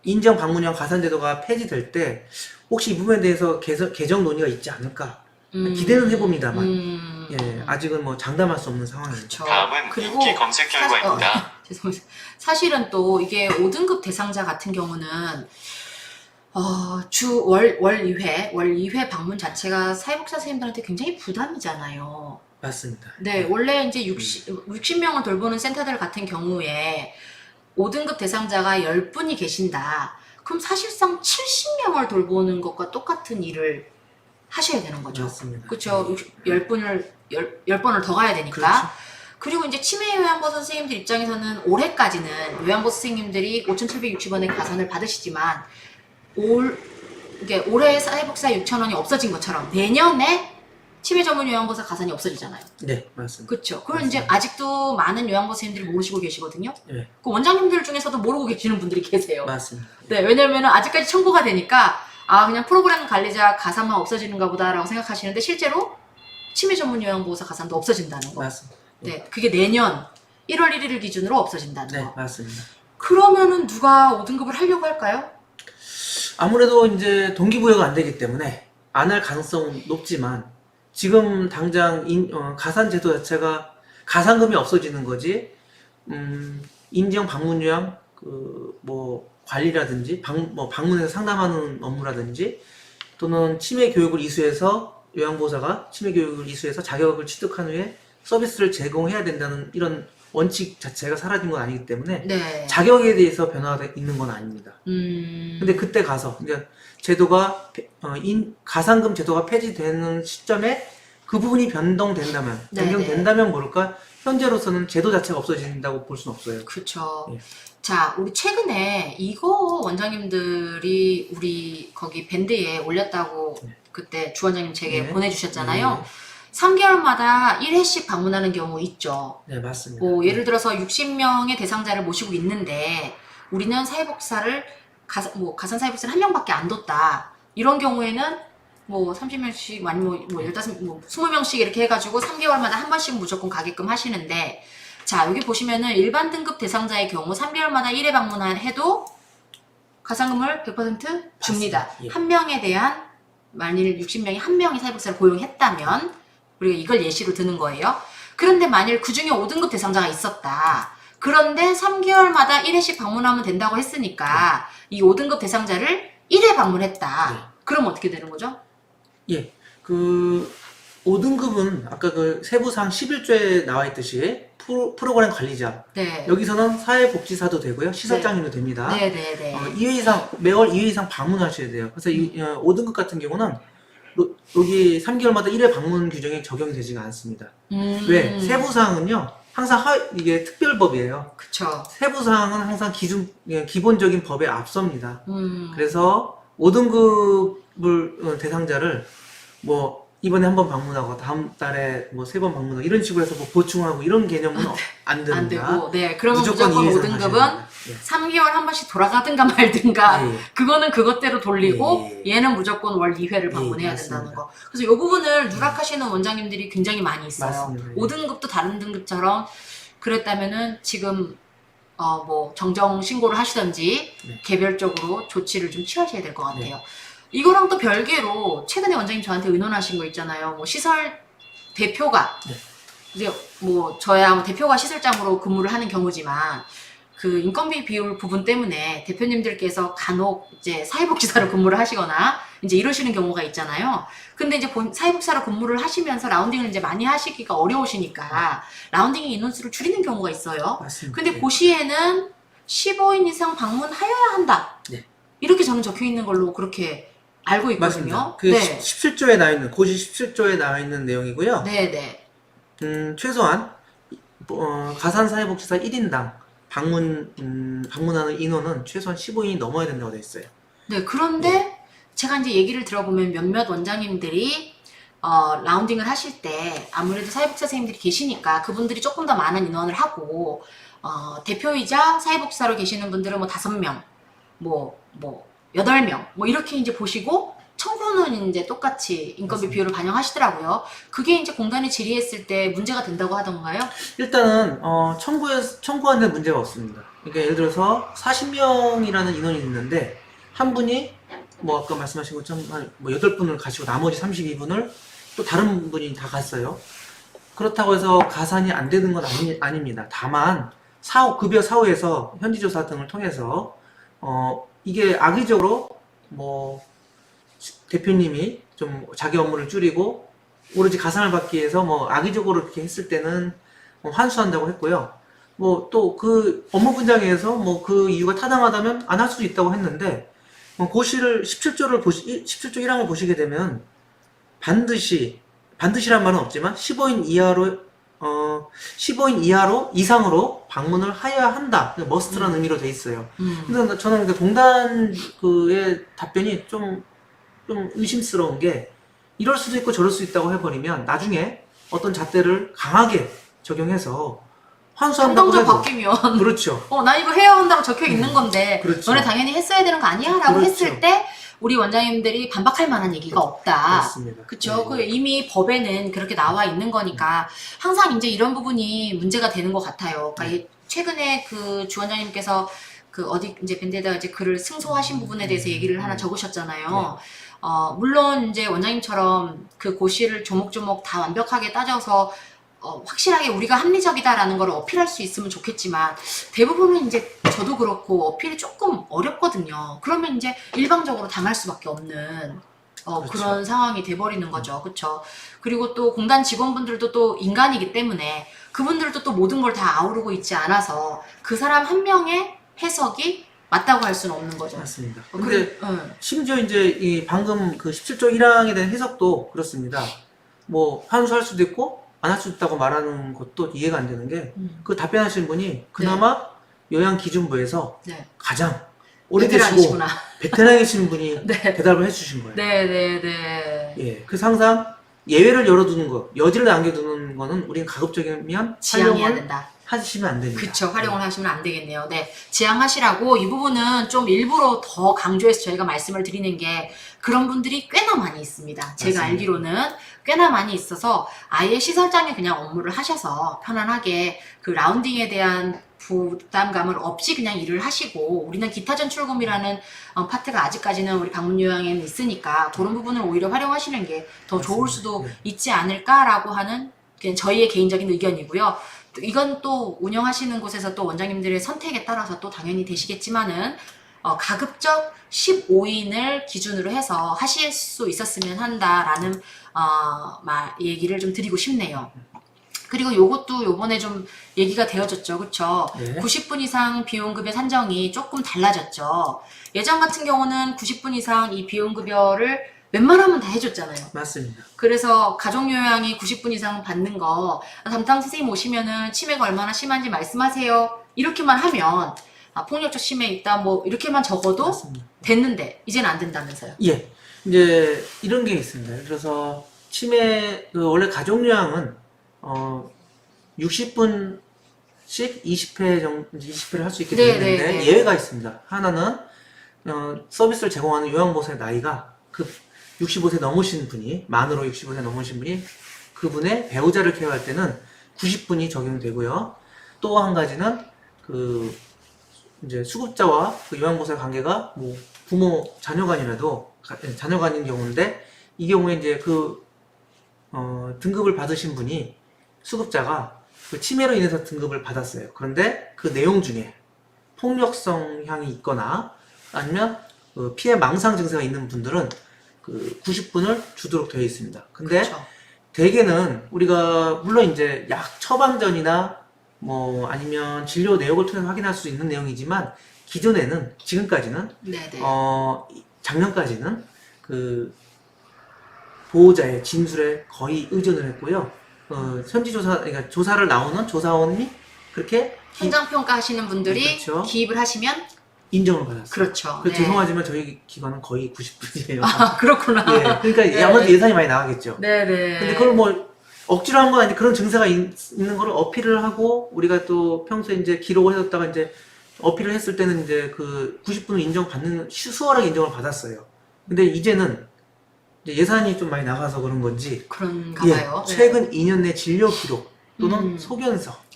Speaker 2: 인정 방문형 가산제도가 폐지될 때 혹시 이 부분에 대해서 개정 논의가 있지 않을까 기대는 해봅니다만
Speaker 1: 음.
Speaker 2: 예, 아직은 뭐 장담할 수 없는 상황입니다.
Speaker 1: 그렇죠.
Speaker 3: 다음은
Speaker 1: 그리고
Speaker 3: 인기 검색 결과입니다.
Speaker 1: 죄송합니다. 사실은 또 이게 5등급 대상자 같은 경우는 월 2회 방문 자체가 사회복지 선생님들한테 굉장히 부담이잖아요.
Speaker 2: 맞습니다.
Speaker 1: 네, 원래 이제 60명을 돌보는 센터들 같은 경우에 5등급 대상자가 10분이 계신다. 그럼 사실상 70명을 돌보는 것과 똑같은 일을 하셔야 되는 거죠.
Speaker 2: 맞습니다.
Speaker 1: 그렇죠. 10번을 더 가야 되니까.
Speaker 2: 그렇죠.
Speaker 1: 그리고 이제 치매 요양보호 선생님들 입장에서는 올해까지는 요양보호 선생님들이 5,760원의 가산을 받으시지만 이게 올해 사회복사 6,000원이 없어진 것처럼 내년에 치매 전문 요양보호사 가산이 없어지잖아요.
Speaker 2: 네, 맞습니다.
Speaker 1: 그렇죠. 그럼
Speaker 2: 맞습니다.
Speaker 1: 이제 아직도 많은 요양보호 선생님들이 모르시고 계시거든요.
Speaker 2: 네,
Speaker 1: 그 원장님들 중에서도 모르고 계시는 분들이 계세요.
Speaker 2: 맞습니다.
Speaker 1: 네, 왜냐면 아직까지 청구가 되니까 그냥 프로그램 관리자 가산만 없어지는가 보다라고 생각하시는데 실제로 치매 전문 요양보호사 가산도 없어진다는 거.
Speaker 2: 맞습니다.
Speaker 1: 네, 그게 내년 1월 1일 기준으로 없어진다는
Speaker 2: 네,
Speaker 1: 거.
Speaker 2: 맞습니다.
Speaker 1: 그러면은 누가 5등급을 하려고 할까요?
Speaker 2: 아무래도 이제 동기부여가 안 되기 때문에 안 할 가능성은 높지만 지금 당장 가산 제도 자체가 가산금이 없어지는 거지 인정 방문 요양 뭐 관리라든지 방문해서 상담하는 업무라든지 또는 치매 교육을 이수해서 요양보호사가 치매 교육을 이수해서 자격을 취득한 후에 서비스를 제공해야 된다는 이런 원칙 자체가 사라진 건 아니기 때문에
Speaker 1: 네.
Speaker 2: 자격에 대해서 변화가 있는 건 아닙니다. 근데 그때 가서 이제 제도가 가산금 제도가 폐지되는 시점에 그 부분이 변동된다면
Speaker 1: 네네.
Speaker 2: 변경된다면 모를까 현재로서는 제도 자체가 없어진다고 볼 수는 없어요.
Speaker 1: 그렇죠.
Speaker 2: 예.
Speaker 1: 자, 우리 최근에 이거 원장님들이 우리 거기 밴드에 올렸다고 그때 주 원장님 제게
Speaker 2: 네.
Speaker 1: 보내주셨잖아요. 3개월마다 1회씩 방문하는 경우 있죠.
Speaker 2: 네, 맞습니다.
Speaker 1: 뭐 예를 들어서 60명의 대상자를 모시고 있는데 우리는 사회복사를 가산 사회복사를 한 명밖에 안 뒀다. 이런 경우에는 뭐 30명씩 아니면 뭐 20명씩 이렇게 해가지고 3개월마다 한 번씩 무조건 가게끔 하시는데 자 여기 보시면은 일반 등급 대상자의 경우 3개월마다 1회 방문해도 가산금을 100% 줍니다.
Speaker 2: 예.
Speaker 1: 한 명에 대한 만일 60명이 한 명이 사회복사를 고용했다면 우리가 이걸 예시로 드는 거예요. 그런데 만일 그 중에 5등급 대상자가 있었다. 그런데 3개월마다 1회씩 방문하면 된다고 했으니까 이 5등급 대상자를 1회 방문했다.
Speaker 2: 네.
Speaker 1: 그럼 어떻게 되는 거죠?
Speaker 2: 예, 5등급은 아까 그 세부사항 11조에 나와 있듯이 프로그램 관리자
Speaker 1: 네.
Speaker 2: 여기서는 사회복지사도 되고요 시설장님도 됩니다.
Speaker 1: 네네네.
Speaker 2: 2회 이상 매월 2회 이상 방문하셔야 돼요. 그래서 5등급 같은 경우는 여기 3개월마다 1회 방문 규정이 적용되지가 않습니다. 왜? 세부사항은요 항상 이게 특별법이에요.
Speaker 1: 그쵸.
Speaker 2: 세부사항은 항상 기본적인 법에 앞섭니다.
Speaker 1: 음.
Speaker 2: 그래서 5등급을 대상자를 뭐 이번에 한 번 방문하고 다음 달에 뭐 3번 방문하고 이런 식으로 해서 뭐 보충하고 이런 개념은 안 됩니다.
Speaker 1: 안 되고, 네. 그러면 무조건
Speaker 2: 이해 이상
Speaker 1: 5등급은
Speaker 2: 하셔야 됩니다. 예.
Speaker 1: 3개월 한 번씩 돌아가든가 말든가,
Speaker 2: 예, 예.
Speaker 1: 그거는 그것대로 돌리고,
Speaker 2: 예, 예.
Speaker 1: 얘는 무조건 월 2회를
Speaker 2: 예,
Speaker 1: 방문해야
Speaker 2: 맞습니다.
Speaker 1: 된다는 거. 그래서 이 부분을 누락하시는 원장님들이 굉장히 많이 있어요.
Speaker 2: 맞습니다. 예.
Speaker 1: 5등급도 다른 등급처럼 그랬다면은 지금, 뭐, 정정 신고를 하시던지,
Speaker 2: 네.
Speaker 1: 개별적으로 조치를 좀 취하셔야 될 것 같아요. 이거랑 또 별개로, 최근에 원장님 저한테 의논하신 거 있잖아요. 뭐, 시설 대표가,
Speaker 2: 네.
Speaker 1: 이제 뭐 저야 뭐 대표가 시설장으로 근무를 하는 경우지만 그 인건비 비율 부분 때문에 대표님들께서 간혹 이제 사회복지사로 근무를 하시거나 이제 이러시는 경우가 있잖아요. 근데 이제 사회복지사로 근무를 하시면서 라운딩을 이제 많이 하시기가 어려우시니까 라운딩의 인원수를 줄이는 경우가 있어요.
Speaker 2: 맞습니다.
Speaker 1: 근데
Speaker 2: 예.
Speaker 1: 그 시에는 15인 이상 방문하여야 한다.
Speaker 2: 네.
Speaker 1: 이렇게 저는 적혀 있는 걸로 그렇게 알고 있거든요.
Speaker 2: 맞습니다. 그
Speaker 1: 네.
Speaker 2: 17조에 나와 있는 고시 17조에 나와 있는 내용이고요.
Speaker 1: 네네.
Speaker 2: 최소한 가산 사회복지사 1인당 방문하는 인원은 최소한 15인이 넘어야 된다고 되어 있어요.
Speaker 1: 네, 그런데 제가 이제 얘기를 들어보면 몇몇 원장님들이 라운딩을 하실 때 아무래도 사회복지사 선생님들이 계시니까 그분들이 조금 더 많은 인원을 하고 대표이자 사회복지사로 계시는 분들은 뭐 5명, 뭐 8명, 뭐 이렇게 이제 보시고 청구는 이제 똑같이 인건비
Speaker 2: 맞습니다.
Speaker 1: 비율을 반영하시더라고요. 그게 이제 공단이 질의했을 때 문제가 된다고 하던가요?
Speaker 2: 일단은 청구하는 데 문제가 없습니다. 그러니까 예를 들어서 40명이라는 인원이 있는데 한 분이 뭐 아까 말씀하신 것처럼 뭐 8분을 가시고 나머지 32분을 또 다른 분이 다 갔어요. 그렇다고 해서 가산이 안 되는 건 아닙니다. 다만 급여 사후에서 현지조사 등을 통해서 이게 악의적으로 뭐 대표님이 좀 자기 업무를 줄이고 오로지 가산을 받기 위해서 뭐 악의적으로 이렇게 했을 때는 환수한다고 했고요. 뭐 또 그 업무 분장에서 뭐 그 이유가 타당하다면 안 할 수도 있다고 했는데 고시를 17조를 17조 1항을 보시게 되면 반드시란 말은 없지만 15인 이상으로 방문을 하여야 한다. 머스트라는 의미로 돼 있어요. 근데 저는 그 동단 그의 답변이 좀 의심스러운 게 이럴 수도 있고 저럴 수 있다고 해버리면 나중에 어떤 잣대를 강하게 적용해서 환수한다고
Speaker 1: 행정적
Speaker 2: 해도
Speaker 1: 바뀌면
Speaker 2: 그렇죠.
Speaker 1: 나 이거 해야 한다고 적혀 있는 건데
Speaker 2: 그렇죠.
Speaker 1: 너네 당연히 했어야 되는 거 아니야? 라고
Speaker 2: 그렇죠.
Speaker 1: 했을 때 우리 원장님들이 반박할 만한 얘기가 없다.
Speaker 2: 그렇습니다.
Speaker 1: 그쵸?
Speaker 2: 네.
Speaker 1: 그 이미 법에는 그렇게 나와 있는 거니까 항상 이제 이런 부분이 문제가 되는 것 같아요. 그러니까 최근에 그 주원장님께서 그 어디 이제 밴드에다가 이제 글을 승소하신 부분에 대해서 얘기를 하나 적으셨잖아요. 물론 이제 원장님처럼 그 고시를 조목조목 다 완벽하게 따져서 확실하게 우리가 합리적이다라는 걸 어필할 수 있으면 좋겠지만 대부분은 이제 저도 그렇고 어필이 조금 어렵거든요. 그러면 이제 일방적으로 당할 수밖에 없는
Speaker 2: 그렇죠.
Speaker 1: 그런 상황이 돼버리는 거죠. 그렇죠. 그리고 또 공단 직원분들도 또 인간이기 때문에 그분들도 또 모든 걸 다 아우르고 있지 않아서 그 사람 한 명의 해석이 맞다고 할 수는 없는 거죠.
Speaker 2: 맞습니다. 근데 심지어 이제 이 방금 그 17조 1항에 대한 해석도 그렇습니다. 뭐 환수할 수도 있고 안 할 수 있다고 말하는 것도 이해가 안 되는 게 그 답변하신 분이 그나마 요양기준부에서
Speaker 1: 네.
Speaker 2: 가장 오래되시고
Speaker 1: 베테랑이시구나.
Speaker 2: 베테랑이신 분이
Speaker 1: 네.
Speaker 2: 대답을 해주신 거예요.
Speaker 1: 네네네.
Speaker 2: 예, 그래서 항상 예외를 열어두는 거, 여지를 남겨두는 거는 우리는 가급적이면
Speaker 1: 지양해야
Speaker 2: 활용을
Speaker 1: 된다.
Speaker 2: 하시면 안 됩니다.
Speaker 1: 그쵸. 활용을 하시면 안 되겠네요. 네. 지양하시라고 이 부분은 좀 일부러 더 강조해서 저희가 말씀을 드리는 게 그런 분들이 꽤나 많이 있습니다. 제가
Speaker 2: 맞습니다.
Speaker 1: 알기로는 꽤나 많이 있어서 아예 시설장에 그냥 업무를 하셔서 편안하게 그 라운딩에 대한 부담감을 없이 그냥 일을 하시고 우리는 기타 전출금이라는 파트가 아직까지는 우리 방문요양에는 있으니까 그런 부분을 오히려 활용하시는 게 더 좋을 수도
Speaker 2: 네.
Speaker 1: 있지 않을까라고 하는 그냥 저희의 개인적인 의견이고요. 이건 또 운영하시는 곳에서 또 원장님들의 선택에 따라서 또 당연히 되시겠지만은 가급적 15인을 기준으로 해서 하실 수 있었으면 한다라는 얘기를 좀 드리고 싶네요. 그리고 요것도 요번에 좀 얘기가 되어졌죠. 그쵸?
Speaker 2: 네.
Speaker 1: 90분 이상 비용급여 산정이 조금 달라졌죠. 예전 같은 경우는 90분 이상 이 비용급여를 웬만하면 다 해줬잖아요.
Speaker 2: 맞습니다.
Speaker 1: 그래서 가족요양이 90분 이상 받는 거 담당 선생님 오시면은 치매가 얼마나 심한지 말씀하세요. 이렇게만 하면 폭력적 치매 있다 뭐 이렇게만 적어도
Speaker 2: 맞습니다.
Speaker 1: 됐는데 이제는 안 된다면서요.
Speaker 2: 예, 이제 이런 게 있습니다. 그래서 원래 가족요양은 60분씩 20회 정도 20회를 할 수 있게 되어 있는데
Speaker 1: 네.
Speaker 2: 예외가 있습니다. 하나는 서비스를 제공하는 요양보호사의 나이가 65세 넘으신 분이 만으로 65세 넘으신 분이 그분의 배우자를 케어할 때는 90분이 적용되고요. 또 한 가지는 이제 수급자와 그 요양보호사의 관계가 뭐 부모 자녀간이라도 자녀간인 경우인데 이 경우에 이제 등급을 받으신 분이 수급자가 그 치매로 인해서 등급을 받았어요. 그런데 그 내용 중에 폭력성 향이 있거나 아니면 피해 망상 증세가 있는 분들은 90분을 주도록 되어 있습니다. 근데
Speaker 1: 그렇죠.
Speaker 2: 대개는 우리가 물론 이제 약 처방전이나 뭐 아니면 진료 내역을 통해서 확인할 수 있는 내용이지만 지금까지는
Speaker 1: 네네.
Speaker 2: 작년까지는 보호자의 진술에 거의 의존을 했고요. 그러니까 조사를 나오는 조사원이 그렇게
Speaker 1: 현장 평가하시는 분들이
Speaker 2: 그렇죠.
Speaker 1: 기입을 하시면
Speaker 2: 인정을 받았어요.
Speaker 1: 그렇죠.
Speaker 2: 그래서 죄송하지만 저희 기관은 거의 90분이에요.
Speaker 1: 그렇구나.
Speaker 2: 예, 그러니까
Speaker 1: 네.
Speaker 2: 아무래도 예산이 많이 나가겠죠.
Speaker 1: 네네.
Speaker 2: 근데 그걸 뭐 억지로 한 건 아닌데 그런 증세가 있는 거를 어필을 하고 우리가 또 평소에 이제 기록을 해뒀다가 이제 어필을 했을 때는 이제 90분을 인정받는 수월하게 인정을 받았어요. 근데 이제는 이제 예산이 좀 많이 나가서 그런 건지
Speaker 1: 그런가 봐요. 네.
Speaker 2: 최근 2년 내 진료 기록 또는 소견서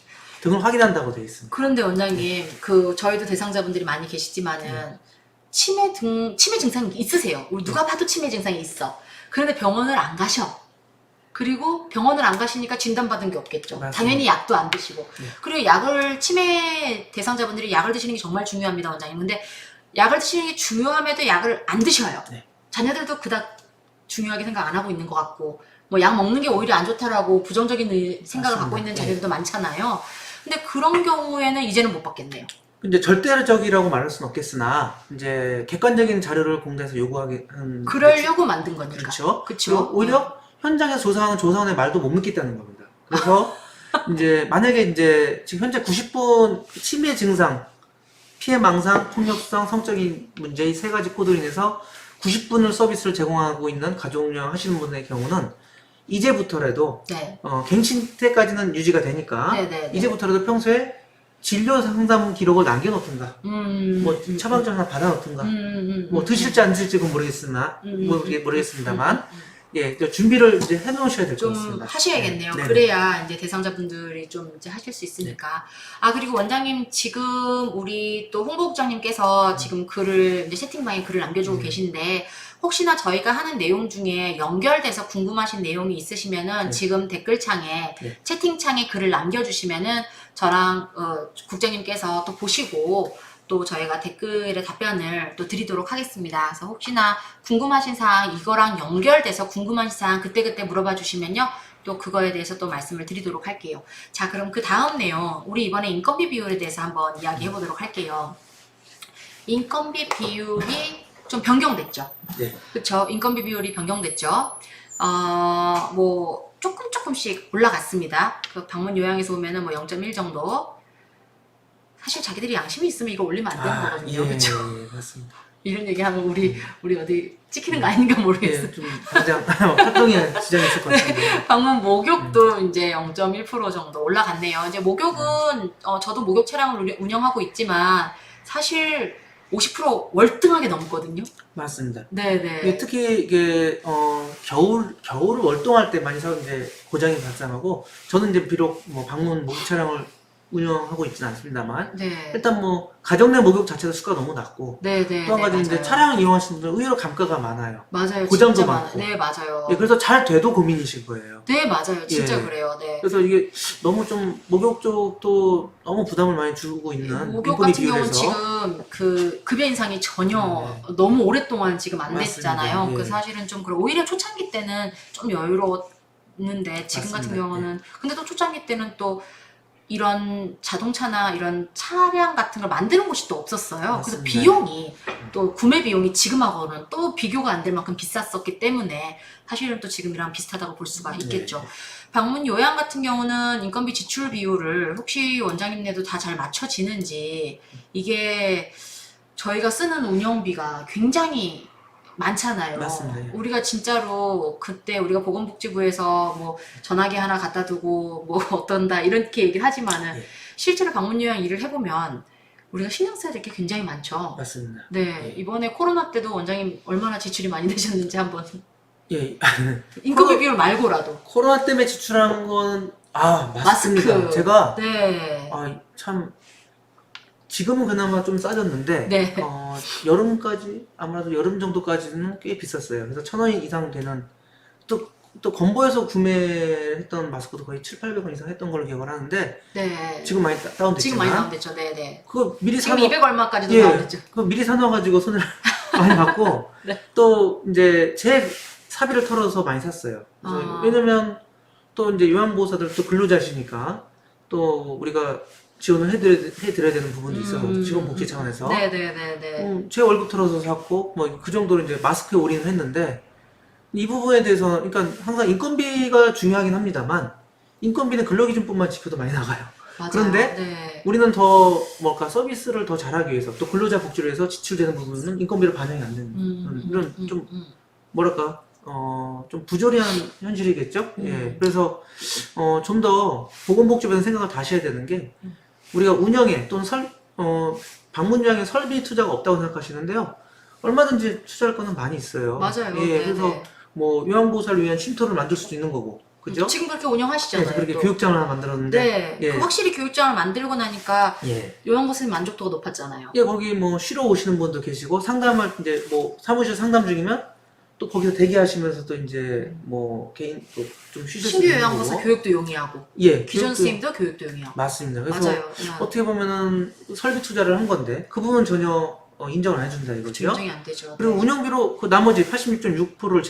Speaker 2: 등을 확인한다고 되어 있습니다.
Speaker 1: 그런데 원장님, 저희도 대상자분들이 많이 계시지만은 치매 증상이 있으세요. 우리 누가 봐도 치매 증상이 있어. 그런데 병원을 안 가셔. 그리고 병원을 안 가시니까 진단받은 게 없겠죠.
Speaker 2: 맞습니다.
Speaker 1: 당연히 약도 안 드시고.
Speaker 2: 네.
Speaker 1: 그리고 치매 대상자분들이 약을 드시는 게 정말 중요합니다, 원장님. 근데 약을 드시는 게 중요함에도 약을 안 드셔요.
Speaker 2: 네.
Speaker 1: 자녀들도 그닥 중요하게 생각 안 하고 있는 것 같고, 뭐 약 먹는 게 오히려 안 좋다라고 부정적인 생각을 갖고
Speaker 2: 맞습니다.
Speaker 1: 있는
Speaker 2: 네.
Speaker 1: 자녀들도 많잖아요. 근데 그런 경우에는 이제는 못 받겠네요.
Speaker 2: 이제 절대적이라고 말할 수는 없겠으나 이제 객관적인 자료를 공대에서 요구하게 한
Speaker 1: 그러려고 만든 거니까.
Speaker 2: 그렇죠.
Speaker 1: 그쵸?
Speaker 2: 그리고 오히려 현장에서 조사하는 조사원의 말도 못 믿겠다는 겁니다. 그래서 이제 만약에 이제 지금 현재 90분 치매 증상, 피해 망상, 폭력성, 성적인 문제 이 세 가지 코드로 인해서 90분을 서비스를 제공하고 있는 가족운영 하시는 분의 경우는 이제부터라도
Speaker 1: 네.
Speaker 2: 갱신 때까지는 유지가 되니까
Speaker 1: 네네네.
Speaker 2: 이제부터라도 평소에 진료 상담 기록을 남겨놓든가 뭐 처방전 하나 받아놓든가 뭐 드실지 안 드실지 그건 모르겠으나 모르겠습니다만 예, 준비를 이제 해놓으셔야 될 것
Speaker 1: 좀
Speaker 2: 같습니다.
Speaker 1: 하셔야겠네요.
Speaker 2: 네.
Speaker 1: 그래야 이제 대상자분들이 좀 이제 하실 수 있으니까. 아, 그리고 원장님 지금 우리 또 홍보국장님께서 지금 글을 이제 채팅방에 글을 남겨주고 계신데 혹시나 저희가 하는 내용 중에 연결돼서 궁금하신 내용이 있으시면은
Speaker 2: 네.
Speaker 1: 지금 댓글창에
Speaker 2: 네.
Speaker 1: 채팅창에 글을 남겨주시면은 저랑 국장님께서 또 보시고 또 저희가 댓글에 답변을 또 드리도록 하겠습니다. 그래서 혹시나 궁금하신 사항 이거랑 연결돼서 궁금하신 사항 그때그때 물어봐 주시면요. 또 그거에 대해서 또 말씀을 드리도록 할게요. 자, 그럼 그 다음 내용 우리 이번에 인건비 비율에 대해서 한번 이야기해 보도록 할게요. 인건비 비율이 좀 변경됐죠.
Speaker 2: 네.
Speaker 1: 그렇죠. 인건비 비율이 변경됐죠. 뭐 조금씩 올라갔습니다. 그 방문 요양에서 보면은 뭐 0.1 정도. 사실 자기들이 양심이 있으면 이거 올리면 안 되는 거거든요.
Speaker 2: 예,
Speaker 1: 그렇죠.
Speaker 2: 예, 맞습니다.
Speaker 1: 이런 얘기하면 우리 어디 찍히는 거 아닌가 모르겠어요.
Speaker 2: 예, 좀 당장 활동에 지장이 있을 것 같은데.
Speaker 1: 방문 목욕도 이제 0.1% 정도 올라갔네요. 이제 목욕은 저도 목욕 차량을 운영하고 있지만 사실 50% 월등하게 넘거든요.
Speaker 2: 맞습니다.
Speaker 1: 네네.
Speaker 2: 이게 특히 이게 겨울 월동할 때 많이 이제 고장이 발생하고 저는 이제 비록 뭐 방문 목욕 차량을 운영하고 있지는 않습니다만
Speaker 1: 네.
Speaker 2: 일단 뭐 가정 내 목욕 자체도 수가 너무 낮고
Speaker 1: 네네.
Speaker 2: 또 한 가지 이제
Speaker 1: 맞아요.
Speaker 2: 차량을 이용하시는 분들 의외로 감가가 많아요.
Speaker 1: 맞아요.
Speaker 2: 고장도
Speaker 1: 진짜
Speaker 2: 많고.
Speaker 1: 네, 맞아요.
Speaker 2: 예, 그래서 잘 돼도 고민이실 거예요.
Speaker 1: 네, 맞아요. 진짜
Speaker 2: 예.
Speaker 1: 그래요. 네.
Speaker 2: 그래서 이게 너무 좀 목욕 쪽도 너무 부담을 많이 주고 있는
Speaker 1: 목욕
Speaker 2: 인건비
Speaker 1: 같은 경우는
Speaker 2: 비율에서
Speaker 1: 지금 그 급여 인상이 전혀
Speaker 2: 네.
Speaker 1: 너무 오랫동안 지금 안
Speaker 2: 맞습니다.
Speaker 1: 됐잖아요.
Speaker 2: 예.
Speaker 1: 그 사실은 좀 오히려 초창기 때는 좀 여유로웠는데 지금 같은
Speaker 2: 맞습니다.
Speaker 1: 경우는 근데 또 초창기 때는 또 이런 자동차나 이런 차량 같은 걸 만드는 곳이 또 없었어요. 그래서
Speaker 2: 맞습니다.
Speaker 1: 비용이 또 구매 비용이 지금하고는 또 비교가 안 될 만큼 비쌌었기 때문에 사실은 또 지금이랑 비슷하다고 볼 수가 있겠죠.
Speaker 2: 네.
Speaker 1: 방문 요양 같은 경우는 인건비 지출 비율을 혹시 원장님네도 다 잘 맞춰지는지 이게 저희가 쓰는 운영비가 굉장히 많잖아요.
Speaker 2: 맞습니다.
Speaker 1: 우리가 진짜로 그때 우리가 보건복지부에서 뭐 전화기 하나 갖다 두고 뭐 어떤다 이렇게 얘기를 하지만은
Speaker 2: 예.
Speaker 1: 실제로 방문 요양 일을 해보면 우리가 신경 써야 될 게 굉장히 많죠.
Speaker 2: 맞습니다.
Speaker 1: 네, 이번에 코로나 때도 원장님 얼마나 지출이 많이 되셨는지 한번
Speaker 2: 예.
Speaker 1: 인건비 비율 말고라도
Speaker 2: 코로나 때문에 지출한 건 맞습니다.
Speaker 1: 마스크.
Speaker 2: 제가
Speaker 1: 네.
Speaker 2: 참 지금은 그나마 좀 싸졌는데
Speaker 1: 네.
Speaker 2: 여름까지 아무래도 여름 정도까지는 꽤 비쌌어요. 그래서 1,000원 이상 되는 또 건보에서 구매했던 마스크도 거의 700~800원 이상 했던 걸로 기억을 하는데
Speaker 1: 네.
Speaker 2: 지금 많이 다운됐지만
Speaker 1: 지금 많이 다운됐죠. 네네.
Speaker 2: 그거 미리
Speaker 1: 지금
Speaker 2: 사놓
Speaker 1: 200 얼마까지도
Speaker 2: 예,
Speaker 1: 다운됐죠.
Speaker 2: 그거 미리 사놔가지고 손을 많이 받고
Speaker 1: 네.
Speaker 2: 또 이제 제 사비를 털어서 많이 샀어요. 그래서 왜냐면 또 이제 요양보호사들 또 근로자시니까 또 우리가 지원을 해드려야 되는 부분도 있어서 직원 복지 차원에서
Speaker 1: 네네네네.
Speaker 2: 제 월급 털어서 샀고 뭐 그 정도로 이제 마스크에 올인을 했는데 이 부분에 대해서 그러니까 항상 인건비가 중요하긴 합니다만 인건비는 근로기준법만 지켜도 많이 나가요.
Speaker 1: 맞아요.
Speaker 2: 그런데
Speaker 1: 네.
Speaker 2: 우리는 더 서비스를 더 잘하기 위해서 또 근로자 복지를 위해서 지출되는 부분은 인건비로 반영이 안 되는 이런 좀 뭐랄까 좀 부조리한 현실이겠죠. 예. 그래서 좀 더 보건복지부에서 생각을 다시 해야 되는 게 우리가 운영에 또는 방문 요양에 설비 투자가 없다고 생각하시는데요. 얼마든지 투자할 거는 많이 있어요.
Speaker 1: 맞아요.
Speaker 2: 예.
Speaker 1: 네네.
Speaker 2: 그래서 뭐 요양보호사를 위한 쉼터를 만들 수도 있는 거고, 그죠?
Speaker 1: 지금 그렇게 운영하시잖아요.
Speaker 2: 그래서 그렇게
Speaker 1: 또.
Speaker 2: 교육장을 하나 만들었는데,
Speaker 1: 네.
Speaker 2: 예.
Speaker 1: 그 확실히 교육장을 만들고 나니까
Speaker 2: 예.
Speaker 1: 요양보호사님 만족도가 높았잖아요.
Speaker 2: 예, 거기 뭐 쉬러 오시는 분도 계시고 상담할 이제 뭐 사무실 상담 중이면 또 거기서 대기하시면서 또 이제 뭐 개인 또 좀 쉬실 수
Speaker 1: 신규
Speaker 2: 있는
Speaker 1: 요양보사
Speaker 2: 거고.
Speaker 1: 교육도 용이하고
Speaker 2: 예,
Speaker 1: 기존
Speaker 2: 교육도-
Speaker 1: 스님도 교육도 용이하고
Speaker 2: 맞습니다. 그래서
Speaker 1: 맞아요.
Speaker 2: 어떻게 보면은 설비 투자를 한 건데 그 부분은 전혀 인정을 안 해준다 이거죠.
Speaker 1: 인정이 안 되죠.
Speaker 2: 그리고
Speaker 1: 네.
Speaker 2: 운영비로 그 나머지 86.6%를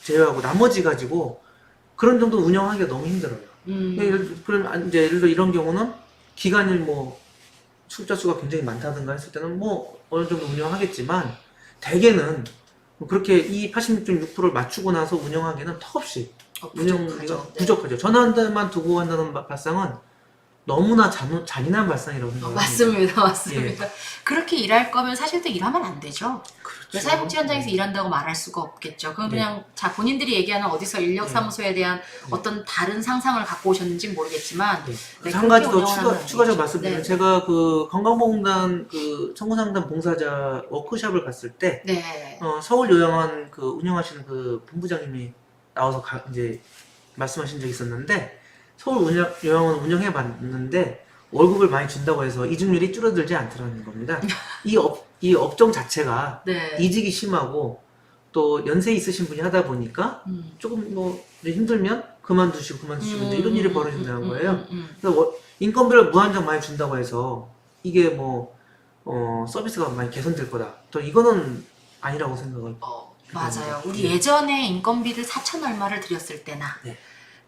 Speaker 2: 제외하고 나머지 가지고 그런 정도 운영하기가 너무 힘들어요. 그럼 이제 예를 들어 이런 경우는 기간일 뭐 출자 수가 굉장히 많다든가 했을 때는 뭐 어느 정도 운영하겠지만 대개는 뭐 그렇게 이 86.6%를 맞추고 나서 운영하기는 턱없이 운영비가
Speaker 1: 부족하죠. 네.
Speaker 2: 부족하죠. 전화 한 대만 두고 간다는 발상은 너무나 잔인한 발상이라고 생각합니다.
Speaker 1: 맞습니다. 맞습니다. 그렇게 일할 거면 사실 또 일하면 안 되죠.
Speaker 2: 그렇죠.
Speaker 1: 사회복지 현장에서 일한다고 말할 수가 없겠죠. 그럼
Speaker 2: 네.
Speaker 1: 그냥 자 본인들이 얘기하는 어디서 인력사무소에 대한 어떤 다른 상상을 갖고 오셨는지 모르겠지만 네,
Speaker 2: 한 가지 더
Speaker 1: 그렇게 운영을 하면
Speaker 2: 추가적으로
Speaker 1: 안 되죠.
Speaker 2: 말씀드리면
Speaker 1: 네.
Speaker 2: 제가 그 건강보험단 그 청구상담 봉사자 워크숍을 갔을 때
Speaker 1: 네.
Speaker 2: 서울 요양원 그 운영하시는 그 본부장님이 나와서 이제 말씀하신 적이 있었는데 서울 요양원 운영해 봤는데 월급을 많이 준다고 해서 이직률이 줄어들지 않더라는 겁니다. 이 업종 자체가
Speaker 1: 네.
Speaker 2: 이직이 심하고 또 연세 있으신 분이 하다 보니까 조금 뭐 힘들면 그만두시고 이제 이런 일이 벌어진다는 거예요. 그래서 인건비를 무한정 많이 준다고 해서 이게 뭐 서비스가 많이 개선될 거다. 또 이거는 아니라고 생각을.
Speaker 1: 맞아요. 우리
Speaker 2: 네.
Speaker 1: 예전에 인건비를 4천 얼마를 드렸을 때나
Speaker 2: 네.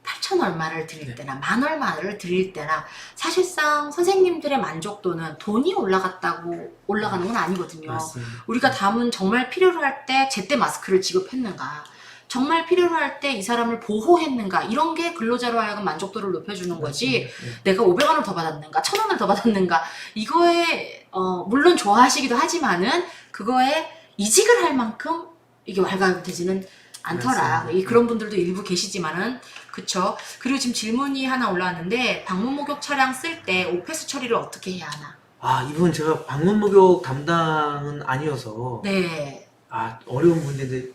Speaker 1: 8천 얼마를 드릴
Speaker 2: 네.
Speaker 1: 때나 만 얼마를 드릴 때나 사실상 선생님들의 만족도는 돈이 올라갔다고 올라가는 건 아니거든요.
Speaker 2: 맞습니다.
Speaker 1: 우리가 담은 정말 필요로 할 때 제때 마스크를 지급했는가, 정말 필요로 할 때 이 사람을 보호했는가, 이런 게 근로자로 하여금 만족도를 높여주는 거지. 내가 500원을 더 받았는가, 1000원을 더 받았는가, 이거에 물론 좋아하시기도 하지만은 그거에 이직을 할 만큼 이게 왈가왈부되지는 않더라.
Speaker 2: 맞습니다.
Speaker 1: 그런 분들도 일부 계시지만은 그쵸. 그리고 지금 질문이 하나 올라왔는데 방문 목욕 차량 쓸 때 오폐수 처리를 어떻게 해야 하나?
Speaker 2: 아, 이분 제가 방문 목욕 담당은 아니어서
Speaker 1: 네.
Speaker 2: 어려운 문제인데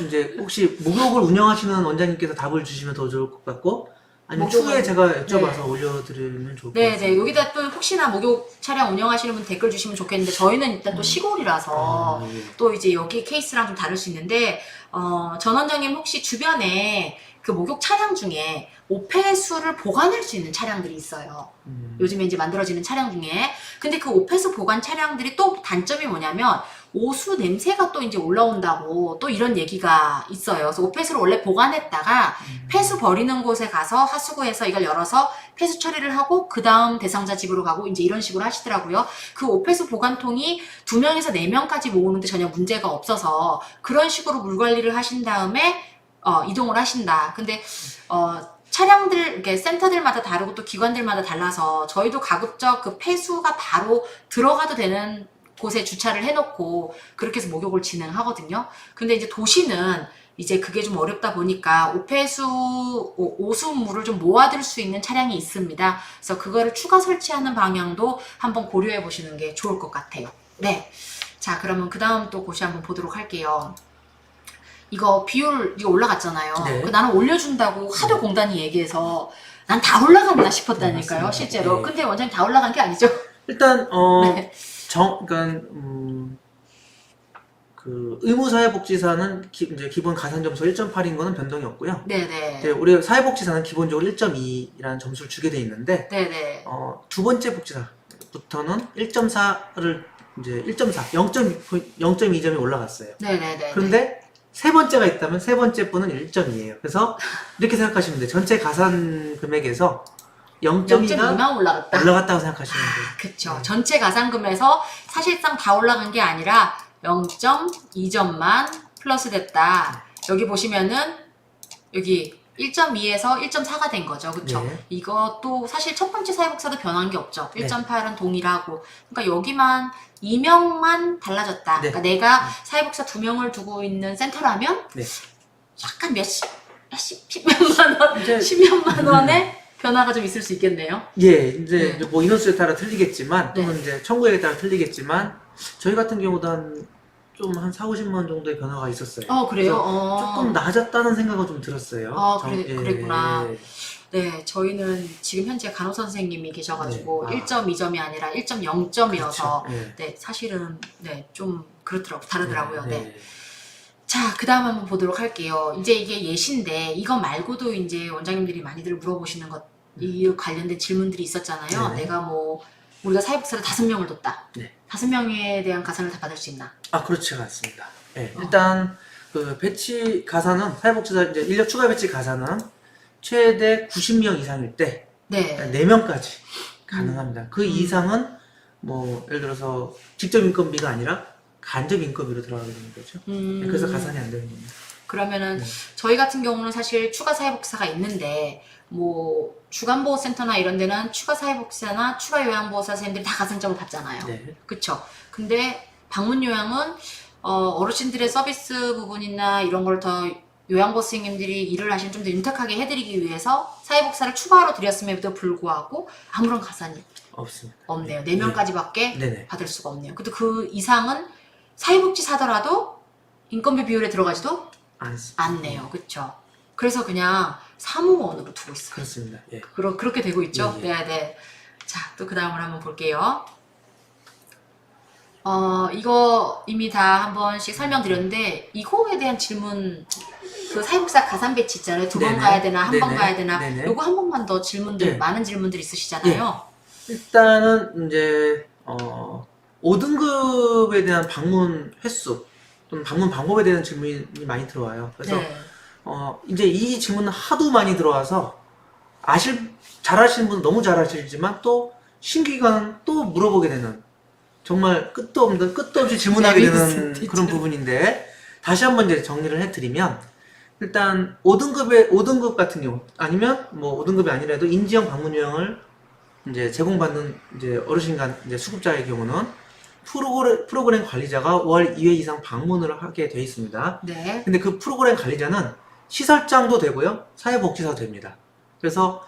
Speaker 2: 이제 혹시 목욕을 운영하시는 원장님께서 답을 주시면 더 좋을 것 같고 아니면 추후에 제가 여쭤봐서 올려드리면 좋을 것 같습니다.
Speaker 1: 네네. 여기다 또 혹시나 목욕 차량 운영하시는 분 댓글 주시면 좋겠는데 저희는 일단 또 시골이라서
Speaker 2: 예.
Speaker 1: 또 이제 여기 케이스랑 좀 다를 수 있는데 전 원장님 혹시 주변에 그 목욕 차량 중에 오폐수를 보관할 수 있는 차량들이 있어요. 요즘에 이제 만들어지는 차량 중에. 근데 그 오폐수 보관 차량들이 또 단점이 뭐냐면 오수 냄새가 또 이제 올라온다고 또 이런 얘기가 있어요. 그래서 오폐수를 원래 보관했다가 폐수 버리는 곳에 가서 하수구에서 이걸 열어서 폐수 처리를 하고 그 다음 대상자 집으로 가고 이제 이런 식으로 하시더라고요. 그 오폐수 보관통이 2명에서 4명까지 모으는데 전혀 문제가 없어서 그런 식으로 물 관리를 하신 다음에 이동을 하신다. 근데 차량들, 이렇게 센터들마다 다르고 또 기관들마다 달라서 저희도 가급적 그 폐수가 바로 들어가도 되는 곳에 주차를 해놓고 그렇게 해서 목욕을 진행하거든요. 근데 이제 도시는 이제 그게 좀 어렵다 보니까 오수물을 좀 모아둘 수 있는 차량이 있습니다. 그래서 그거를 추가 설치하는 방향도 한번 고려해 보시는 게 좋을 것 같아요. 네. 자, 그러면 그 다음 또 고시 한번 보도록 할게요. 이거 비율 이거 올라갔잖아요.
Speaker 2: 네.
Speaker 1: 나는 올려준다고 하도 공단이 얘기해서 난 다 올라갔나 싶었다니까요.
Speaker 2: 맞습니다.
Speaker 1: 실제로.
Speaker 2: 네.
Speaker 1: 근데 원장님 다 올라간 게 아니죠?
Speaker 2: 일단
Speaker 1: 네.
Speaker 2: 그러니까 그 의무사회복지사는 이제 기본 가산점수 1.8인 거는 변동이 없고요.
Speaker 1: 네네.
Speaker 2: 이제 우리 사회복지사는 기본적으로 1.2라는 점수를 주게 돼 있는데
Speaker 1: 네네.
Speaker 2: 두 번째 복지사부터는 1.4를 이제 0.2점이 올라갔어요.
Speaker 1: 네네네.
Speaker 2: 그런데 세 번째가 있다면 세 번째 분은 1.2예요. 그래서 이렇게 생각하시면 돼요. 전체 가산 금액에서 0.2가
Speaker 1: 0.2만 올라갔다.
Speaker 2: 올라갔다고 생각하시면 돼요.
Speaker 1: 그쵸.
Speaker 2: 네.
Speaker 1: 전체 가산금에서 사실상 다 올라간 게 아니라 0.2점만 플러스 됐다. 여기 보시면은 여기 1.2에서 1.4가 된 거죠. 그쵸?
Speaker 2: 네.
Speaker 1: 이것도 사실 첫 번째 사회복사도 변한 게 없죠.
Speaker 2: 네.
Speaker 1: 1.8은 동일하고. 그러니까 여기만 2명만 달라졌다.
Speaker 2: 네.
Speaker 1: 그러니까 내가 사회복사 2명을 두고 있는 센터라면
Speaker 2: 네.
Speaker 1: 약간 십몇만 원,
Speaker 2: 이제
Speaker 1: 10몇만 원의 변화가 좀 있을 수 있겠네요.
Speaker 2: 예, 이제
Speaker 1: 네.
Speaker 2: 뭐 인원수에 따라 틀리겠지만 또는
Speaker 1: 네.
Speaker 2: 이제 청구액에 따라 틀리겠지만 저희 같은 경우도 한 4, 50만 원 정도의 변화가 있었어요.
Speaker 1: 그래요?
Speaker 2: 그래서 조금 낮았다는 생각은 좀 들었어요.
Speaker 1: 그랬구나.
Speaker 2: 예.
Speaker 1: 네, 저희는 지금 현재 간호사 선생님이 계셔가지고
Speaker 2: 네.
Speaker 1: 1.2점이 아니라 1.0점이어서
Speaker 2: 그렇죠. 예.
Speaker 1: 네, 사실은 네, 좀 그렇더라고요. 다르더라고요. 네. 자, 그 다음 한번 보도록 할게요. 이제 이게 예시인데, 이거 말고도 이제 원장님들이 많이들 물어보시는 것, 이 관련된 질문들이 있었잖아요.
Speaker 2: 네.
Speaker 1: 내가 뭐, 우리가 사회복사를 5명을 뒀다.
Speaker 2: 네.
Speaker 1: 5명에 대한 가산을 다 받을 수 있나?
Speaker 2: 아, 그렇지 않습니다. 네, 일단 그 배치 가산은 사회복지사 이제 인력 추가 배치 가산은 최대 90명 이상일 때
Speaker 1: 네.
Speaker 2: 4명까지 가능합니다. 그 이상은 뭐 예를 들어서 직접 인건비가 아니라 간접 인건비로 들어가게 되는 거죠. 네, 그래서 가산이 안 되는 겁니다.
Speaker 1: 그러면은
Speaker 2: 네.
Speaker 1: 저희 같은 경우는 사실 추가 사회복사가 있는데 뭐 주간보호센터나 이런 데는 추가 사회복사나 추가 요양보호사 선생님들이 다 가산점을 받잖아요.
Speaker 2: 네.
Speaker 1: 그쵸? 근데 방문 요양은 어르신들의 서비스 부분이나 이런 걸 더 요양보호 선생님들이 일을 하시면 좀 더 윤택하게 해드리기 위해서 사회복사를 추가로 드렸음에도 불구하고 아무런 가산이
Speaker 2: 없습니다.
Speaker 1: 없네요. 4명까지밖에
Speaker 2: 네네.
Speaker 1: 받을 수가 없네요. 근데 그 이상은 사회복지사더라도 인건비 비율에 들어가지도
Speaker 2: 않습니다.
Speaker 1: 않네요. 그쵸? 그래서 그냥 사무원으로 두고 있어요.
Speaker 2: 그렇습니다. 예.
Speaker 1: 그렇게 되고 있죠?
Speaker 2: 예, 예.
Speaker 1: 네네. 자, 또 그 다음을 한번 볼게요. 이거 이미 다 한 번씩 설명드렸는데, 이거에 대한 질문, 그 사회복사 가산 배치 있잖아요. 2번
Speaker 2: 네네.
Speaker 1: 가야 되나, 한 번
Speaker 2: 네네.
Speaker 1: 가야 되나.
Speaker 2: 네네.
Speaker 1: 요거 한 번만 더 질문들,
Speaker 2: 네.
Speaker 1: 많은 질문들 있으시잖아요.
Speaker 2: 일단은 이제 5등급에 대한 방문 횟수 또는 방문 방법에 대한 질문이 많이 들어와요. 그래서
Speaker 1: 네.
Speaker 2: 이제 이 질문은 하도 많이 들어와서 잘 아시는 분은 너무 잘 아시지만 또 신기관 또 물어보게 되는 정말 끝도 없이 질문하게
Speaker 1: 네,
Speaker 2: 되는
Speaker 1: 진짜.
Speaker 2: 그런 부분인데 다시 한번 이제 정리를 해드리면 일단 5등급 같은 경우 아니면 뭐 5등급이 아니라도 인지형 방문 요양을 이제 제공받는 이제 어르신간 이제 수급자의 경우는 프로그램 관리자가 월 2회 이상 방문을 하게 되어 있습니다.
Speaker 1: 네.
Speaker 2: 근데 그 프로그램 관리자는 시설장도 되고요, 사회복지사도 됩니다. 그래서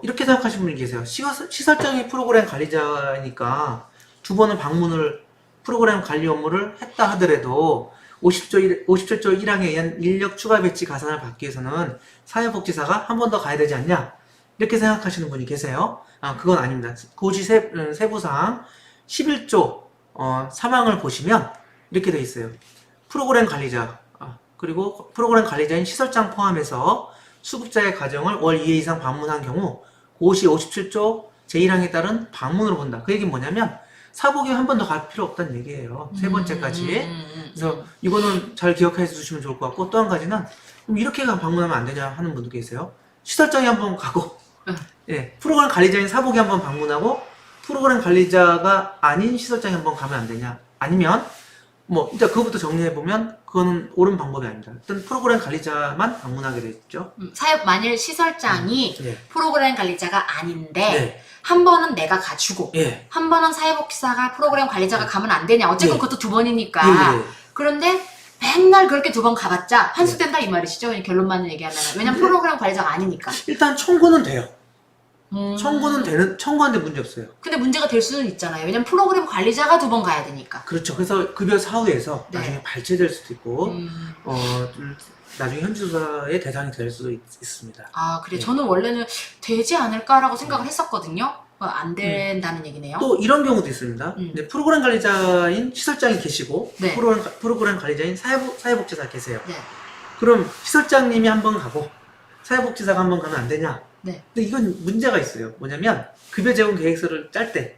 Speaker 2: 이렇게 생각하시는 분이 계세요. 시설장이 프로그램 관리자니까 2번은 방문을 프로그램 관리 업무를 했다 하더라도 57조 1항에 의한 인력 추가 배치 가산을 받기 위해서는 사회복지사가 한 번 더 가야 되지 않냐? 이렇게 생각하시는 분이 계세요. 그건 아닙니다. 고시 세부사항 11조 3항을 보시면 이렇게 되어 있어요. 프로그램 관리자 그리고 프로그램 관리자인 시설장 포함해서 수급자의 가정을 월 2회 이상 방문한 경우 고시 57조 제1항에 따른 방문으로 본다. 그 얘기는 뭐냐면 사복에 한 번 더 갈 필요 없다는 얘기예요. 세 번째까지. 그래서 이거는 잘 기억해 주시면 좋을 것 같고 또 한 가지는 그럼 이렇게 방문하면 안 되냐 하는 분도 계세요. 시설장에 한 번 가고 예, 프로그램 관리자인 사복에 한 번 방문하고 프로그램 관리자가 아닌 시설장에 한 번 가면 안 되냐? 아니면 뭐 일단 그거부터 정리해 보면 그거는 옳은 방법이 아닙니다. 일단 프로그램 관리자만 방문하게 되죠.
Speaker 1: 만일 시설장이
Speaker 2: 네.
Speaker 1: 프로그램 관리자가 아닌데
Speaker 2: 네.
Speaker 1: 한 번은 내가 가주고
Speaker 2: 예.
Speaker 1: 한 번은 사회복지사가 프로그램 관리자가 가면 안 되냐? 어쨌든
Speaker 2: 예.
Speaker 1: 그것도 2번이니까.
Speaker 2: 예, 예.
Speaker 1: 그런데 맨날 그렇게 2번 가봤자 환수된다 이 말이시죠? 그냥 결론만 얘기하면. 왜냐면 프로그램 관리자가 아니니까.
Speaker 2: 일단 청구는 돼요.
Speaker 1: 음.
Speaker 2: 청구하는데 문제 없어요.
Speaker 1: 근데 문제가 될 수는 있잖아요. 왜냐면 프로그램 관리자가 2번 가야 되니까.
Speaker 2: 그렇죠. 그래서 급여 사후에서
Speaker 1: 네.
Speaker 2: 나중에 발제될 수도 있고
Speaker 1: 음.
Speaker 2: 좀 나중에 현지조사의 대상이 될 수도 있습니다.
Speaker 1: 아, 그래.
Speaker 2: 네.
Speaker 1: 저는 원래는 되지 않을까라고 생각을 했었거든요. 안 된다는 얘기네요.
Speaker 2: 또 이런 경우도 있습니다. 이제 프로그램 관리자인 시설장이 계시고
Speaker 1: 네.
Speaker 2: 프로그램 관리자인 사회복지사 계세요.
Speaker 1: 네.
Speaker 2: 그럼 시설장님이 한 번 가고 사회복지사가 한 번 가면 안 되냐?
Speaker 1: 네.
Speaker 2: 근데 이건 문제가 있어요. 뭐냐면 급여 제공 계획서를 짤 때,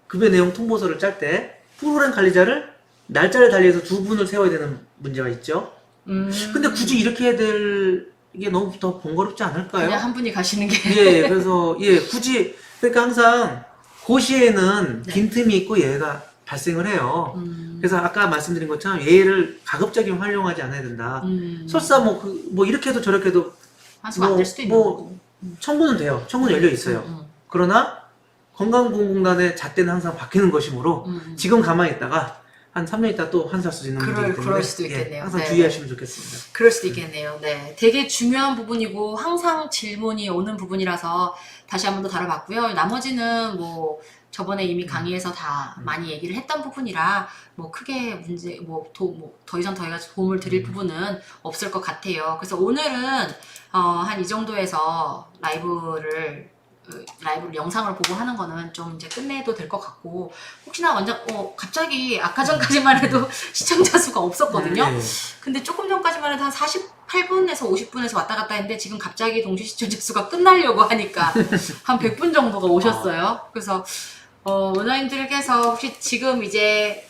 Speaker 2: 급여 내용 통보서를 짤 때 프로그램 관리자를 날짜를 달리해서 2분을 세워야 되는 문제가 있죠. 근데 굳이 이렇게 해야 될 이게 너무 더 번거롭지 않을까요?
Speaker 1: 그냥 한 분이 가시는 게.
Speaker 2: 예, 그래서 굳이 그러니까 항상 고시에는
Speaker 1: 네.
Speaker 2: 빈틈이 있고 예외가 발생을 해요. 그래서 아까 말씀드린 것처럼 예외를 가급적이면 활용하지 않아야 된다. 설사 뭐 이렇게 해도 저렇게 해도
Speaker 1: 환수가 안 될 수도 있는 거고.
Speaker 2: 청구는 돼요. 청구는 열려 있어요. 그러나 건강보험공단의 잣대는 항상 바뀌는 것이므로 지금 가만히 있다가 한 3년 있다 또 환수할 수 있는 문제이기 때문에
Speaker 1: 그럴 수도 있겠네요.
Speaker 2: 항상
Speaker 1: 네.
Speaker 2: 주의하시면 좋겠습니다.
Speaker 1: 그럴 수도 있겠네요. 네. 되게 중요한 부분이고 항상 질문이 오는 부분이라서 다시 한 번 더 다뤄봤고요. 나머지는 뭐 저번에 이미 강의에서 다 많이 얘기를 했던 부분이라 뭐 크게 문제 더 이상 저희가 도움을 드릴 부분은 없을 것 같아요. 그래서 오늘은 한 이 정도에서 라이브를 영상을 보고 하는 거는 좀 이제 끝내도 될 것 같고, 혹시나 갑자기 아까 전까지만 해도 시청자 수가 없었거든요.
Speaker 2: 네.
Speaker 1: 근데 조금 전까지만 해도 한 48분에서 50분에서 왔다 갔다 했는데 지금 갑자기 동시 시청자 수가 끝나려고 하니까 한 100분 정도가 오셨어요. 그래서 원장님들께서 혹시 지금 이제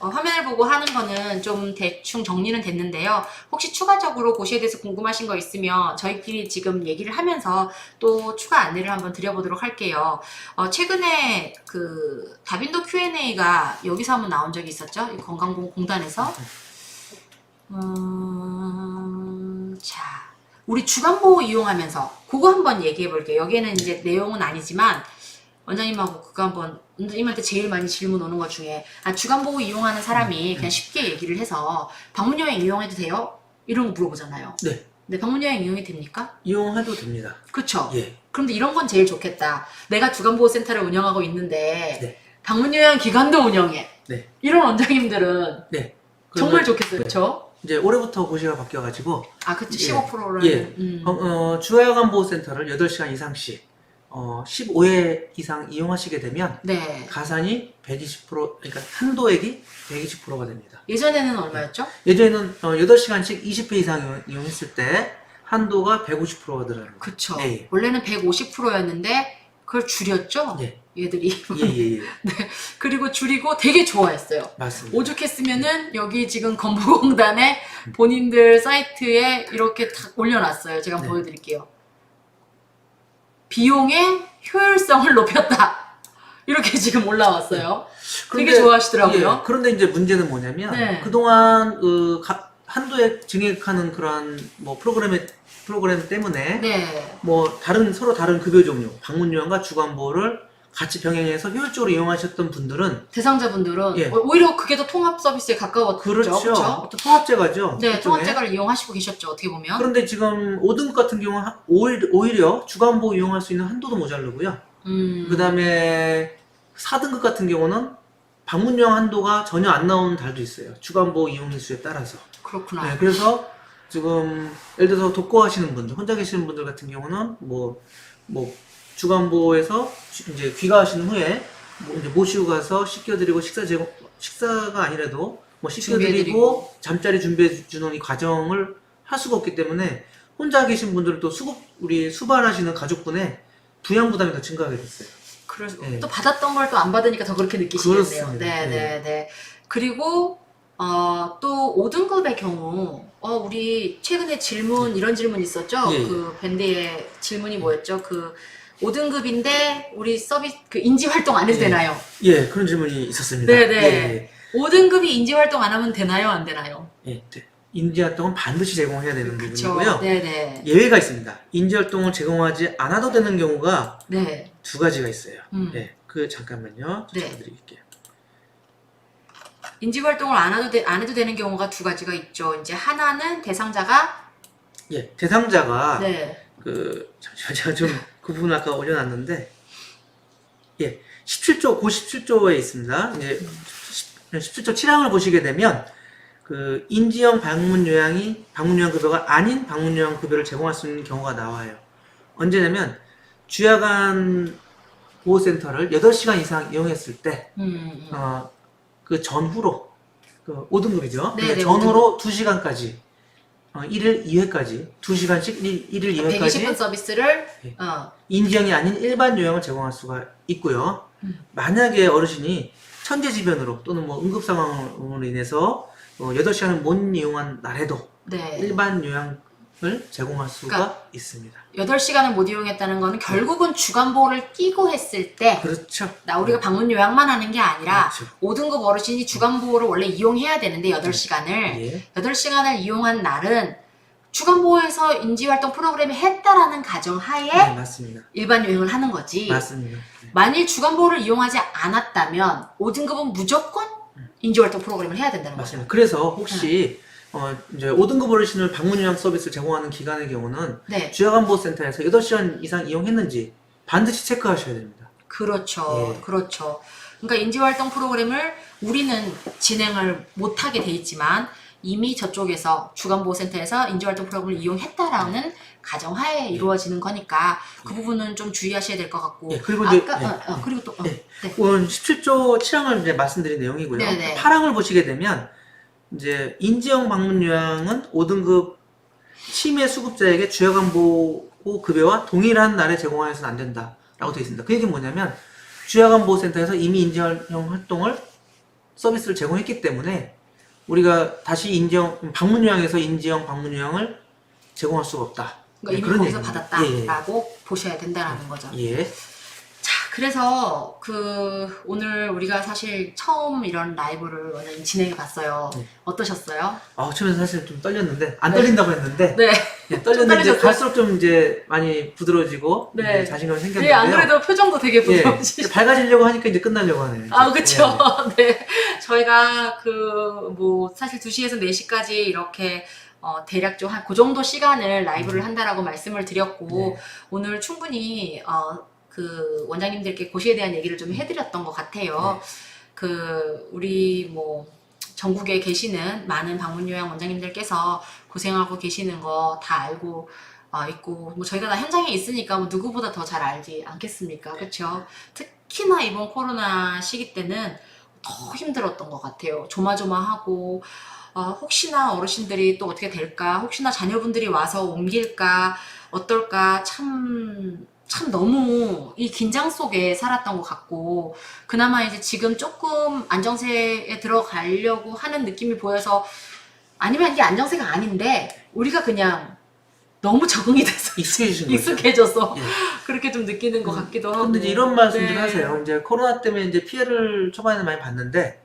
Speaker 1: 화면을 보고 하는 거는 좀 대충 정리는 됐는데요. 혹시 추가적으로 고시에 대해서 궁금하신 거 있으면 저희끼리 지금 얘기를 하면서 또 추가 안내를 한번 드려보도록 할게요. 최근에 그 다빈도 Q&A가 여기서 한번 나온 적이 있었죠. 이 건강보험공단에서. 자, 우리 주간보호 이용하면서 그거 한번 얘기해 볼게요. 여기에는 이제 내용은 아니지만 원장님하고 그거 한번 원장님한테 제일 많이 질문 오는 것 중에 주간보호 이용하는 사람이 그냥 쉽게 얘기를 해서 방문여행 이용해도 돼요? 이런 거 물어보잖아요.
Speaker 2: 네.
Speaker 1: 네, 방문여행 이용이 됩니까?
Speaker 2: 이용해도 됩니다.
Speaker 1: 그쵸?
Speaker 2: 예.
Speaker 1: 그런데 이런 건 제일 좋겠다. 내가 주간보호센터를 운영하고 있는데
Speaker 2: 네.
Speaker 1: 방문요양 기간도 운영해.
Speaker 2: 네.
Speaker 1: 이런 원장님들은
Speaker 2: 네.
Speaker 1: 정말
Speaker 2: 그러면
Speaker 1: 좋겠어요. 그쵸?
Speaker 2: 이제 올해부터 고시가 바뀌어가지고
Speaker 1: 그쵸.
Speaker 2: 예.
Speaker 1: 15%를.
Speaker 2: 예. 주야간보호센터를 8시간 이상씩 15회 이상 이용하시게 되면
Speaker 1: 네.
Speaker 2: 가산이 120%, 그러니까 한도액이 120%가 됩니다.
Speaker 1: 예전에는 얼마였죠?
Speaker 2: 예전에는 8시간씩 20회 이상 이용했을 때 한도가 150%가 들어가는 거예요.
Speaker 1: 그쵸.
Speaker 2: 예.
Speaker 1: 원래는 150%였는데 그걸 줄였죠?
Speaker 2: 예.
Speaker 1: 얘들이.
Speaker 2: 예.
Speaker 1: 네. 그리고 줄이고 되게 좋아했어요.
Speaker 2: 맞습니다.
Speaker 1: 오죽했으면은 여기 지금 건보공단의 본인들 사이트에 이렇게 딱 올려놨어요. 제가 한번
Speaker 2: 네.
Speaker 1: 보여드릴게요. 비용의 효율성을 높였다. 이렇게 지금 올라왔어요. 되게
Speaker 2: 그런데,
Speaker 1: 좋아하시더라고요.
Speaker 2: 예, 그런데 이제 문제는 뭐냐면
Speaker 1: 네.
Speaker 2: 그동안 한도액 증액하는 그런 뭐 프로그램 때문에
Speaker 1: 네.
Speaker 2: 뭐 서로 다른 급여 종류, 방문요양과 주간보호를 같이 병행해서 효율적으로 이용하셨던 분들은
Speaker 1: 대상자분들은
Speaker 2: 예.
Speaker 1: 오히려 그게 더 통합 서비스에 가까웠죠.
Speaker 2: 그렇죠.
Speaker 1: 그쵸?
Speaker 2: 또 통합제가죠.
Speaker 1: 네,
Speaker 2: 그쪽에.
Speaker 1: 통합제가를 이용하시고 계셨죠. 어떻게 보면.
Speaker 2: 그런데 지금 5등급 같은 경우는 오히려 주간보호 이용할 수 있는 한도도 모자르고요. 그 다음에 4등급 같은 경우는 방문요양 한도가 전혀 안 나오는 달도 있어요. 주간보호 이용 횟수에 따라서.
Speaker 1: 그렇구나.
Speaker 2: 네, 그래서 지금 예를 들어서 독거하시는 분들, 혼자 계시는 분들 같은 경우는 뭐 주간보호에서 이제 귀가하신 후에 이제 모시고 가서 씻겨드리고 식사가 아니라도 뭐 씻겨드리고
Speaker 1: 준비해드리고.
Speaker 2: 잠자리 준비해 주는 이 과정을 할 수가 없기 때문에 혼자 계신 분들은 또 우리 수발하시는 가족분의 부양 부담이 더 증가하게 됐어요.
Speaker 1: 그래서
Speaker 2: 네.
Speaker 1: 또 받았던 걸 또 안 받으니까 더 그렇게 느끼시겠네요.
Speaker 2: 그렇습니다.
Speaker 1: 네. 그리고 또 5등급의 경우 우리 최근에 이런 질문 있었죠.
Speaker 2: 예.
Speaker 1: 그 밴드의 질문이 뭐였죠? 그 5등급인데 우리 서비스 그 인지 활동 안 해도
Speaker 2: 예.
Speaker 1: 되나요?
Speaker 2: 예, 그런 질문이 있었습니다.
Speaker 1: 네네. 5등급이 인지 활동 안 하면 되나요? 안 되나요?
Speaker 2: 네. 인지활동은 반드시 제공해야 되는 부분이고요.
Speaker 1: 네네.
Speaker 2: 예외가 있습니다. 인지활동을 제공하지 않아도 되는 경우가
Speaker 1: 네.
Speaker 2: 2가지가 있어요.
Speaker 1: 네.
Speaker 2: 잠깐만요.
Speaker 1: 네.
Speaker 2: 적어드릴게요.
Speaker 1: 인지 활동을 안 해도 되는 경우가 2가지가 있죠. 이제 하나는 대상자가
Speaker 2: 대상자가
Speaker 1: 네.
Speaker 2: 제가 좀 그 부분 아까 올려놨는데 17조 고 17조에 있습니다. 이제 17조 7항을 보시게 되면 그 인지형 방문요양 급여가 아닌 방문요양 급여를 제공할 수 있는 경우가 나와요. 언제냐면 주야간 보호센터를 8시간 이상 이용했을 때 그 전후로 5등급이죠.
Speaker 1: 네,
Speaker 2: 전후로 2시간까지 1일 2회까지 2시간씩 1일 2회까지
Speaker 1: 120분 서비스를
Speaker 2: 네. 인지형이 아닌 일반 요양을 제공할 수가 있고요. 만약에 어르신이 천재지변으로 또는 뭐 응급 상황으로 인해서 8시간을 못 이용한 날에도
Speaker 1: 네.
Speaker 2: 일반 요양을 제공할 수가 있습니다.
Speaker 1: 8시간을 못 이용했다는 거는 결국은 주간보호를 끼고 했을 때
Speaker 2: 그렇죠.
Speaker 1: 우리가 방문 요양만 하는 게 아니라
Speaker 2: 그렇죠.
Speaker 1: 5등급 어르신이 주간보호를 원래 이용해야 되는데 8시간을
Speaker 2: 예.
Speaker 1: 8시간을 이용한 날은 주간보호에서 인지활동 프로그램을 했다라는 가정하에
Speaker 2: 네, 맞습니다.
Speaker 1: 일반 요양을 하는 거지.
Speaker 2: 맞습니다. 네.
Speaker 1: 만일 주간보호를 이용하지 않았다면 5등급은 무조건 인지활동 프로그램을 해야 된다는 거죠.
Speaker 2: 맞습니다. 그래서 혹시 이제 5등급 어르신을 방문요양 서비스를 제공하는 기관의 경우는
Speaker 1: 네.
Speaker 2: 주야간보호센터에서 8시간 이상 이용했는지 반드시 체크하셔야 됩니다.
Speaker 1: 그렇죠.
Speaker 2: 예.
Speaker 1: 그렇죠. 그러니까 인지활동 프로그램을 우리는 진행을 못하게 돼 있지만 이미 저쪽에서 주간보호센터에서 인지활동 프로그램을 이용했다라는 가정하에 이루어지는 거니까 그 부분은 좀 주의하셔야 될 것 같고.
Speaker 2: 예, 그리고 이제
Speaker 1: 그리고 또
Speaker 2: 오늘 17조 7항을 이제 말씀드린 내용이고요.
Speaker 1: 네네.
Speaker 2: 8항을 보시게 되면 이제 인지형 방문 요양은 5등급 치매 수급자에게 주야간보호 급여와 동일한 날에 제공하여서는 안 된다라고 되어 있습니다. 그 얘기는 뭐냐면 주야간보호센터에서 이미 인지형 활동을 서비스를 제공했기 때문에 우리가 다시 인지형 방문 요양에서 인지형 방문 요양을 제공할 수가 없다.
Speaker 1: 그러니까 이미 거기서 받았다라고 보셔야 된다라는 거죠.
Speaker 2: 예.
Speaker 1: 자, 그래서 오늘 우리가 사실 처음 이런 라이브를 원장님 진행해 봤어요.
Speaker 2: 네.
Speaker 1: 어떠셨어요?
Speaker 2: 처음에 사실 좀 떨렸는데 안
Speaker 1: 네.
Speaker 2: 떨린다고 했는데
Speaker 1: 네.
Speaker 2: 떨렸는데 이제
Speaker 1: 떨리셨어요?
Speaker 2: 갈수록 좀 이제 많이 부드러워지고
Speaker 1: 네.
Speaker 2: 이제 자신감이
Speaker 1: 네,
Speaker 2: 생겼는데요.
Speaker 1: 안 그래도 표정도 되게
Speaker 2: 예,
Speaker 1: 부드러우시죠?
Speaker 2: 밝아지려고 하니까 이제 끝나려고 하네요. 이제.
Speaker 1: 아, 그쵸.
Speaker 2: 예,
Speaker 1: 네. 저희가 사실 2시에서 4시까지 이렇게 대략 좀 그 정도 시간을 라이브를 한다라고 말씀을 드렸고,
Speaker 2: 네.
Speaker 1: 오늘 충분히, 원장님들께 고시에 대한 얘기를 좀 해드렸던 것 같아요. 우리 전국에 계시는 많은 방문요양 원장님들께서 고생하고 계시는 거 다 알고 있고, 저희가 다 현장에 있으니까 누구보다 더 잘 알지 않겠습니까? 그쵸? 특히나 이번 코로나 시기 때는 더 힘들었던 것 같아요. 조마조마하고, 혹시나 어르신들이 또 어떻게 될까? 혹시나 자녀분들이 와서 옮길까? 어떨까? 참 너무 이 긴장 속에 살았던 것 같고, 그나마 이제 지금 조금 안정세에 들어가려고 하는 느낌이 보여서, 아니면 이게 안정세가 아닌데, 우리가 그냥 너무 적응이 돼서
Speaker 2: 익숙해지신 거죠.
Speaker 1: 익숙해져서
Speaker 2: 예.
Speaker 1: 그렇게 좀 느끼는 것 같기도 하고.
Speaker 2: 근데 이제 이런 말씀들
Speaker 1: 네.
Speaker 2: 하세요. 이제 코로나 때문에 이제 피해를 초반에는 많이 봤는데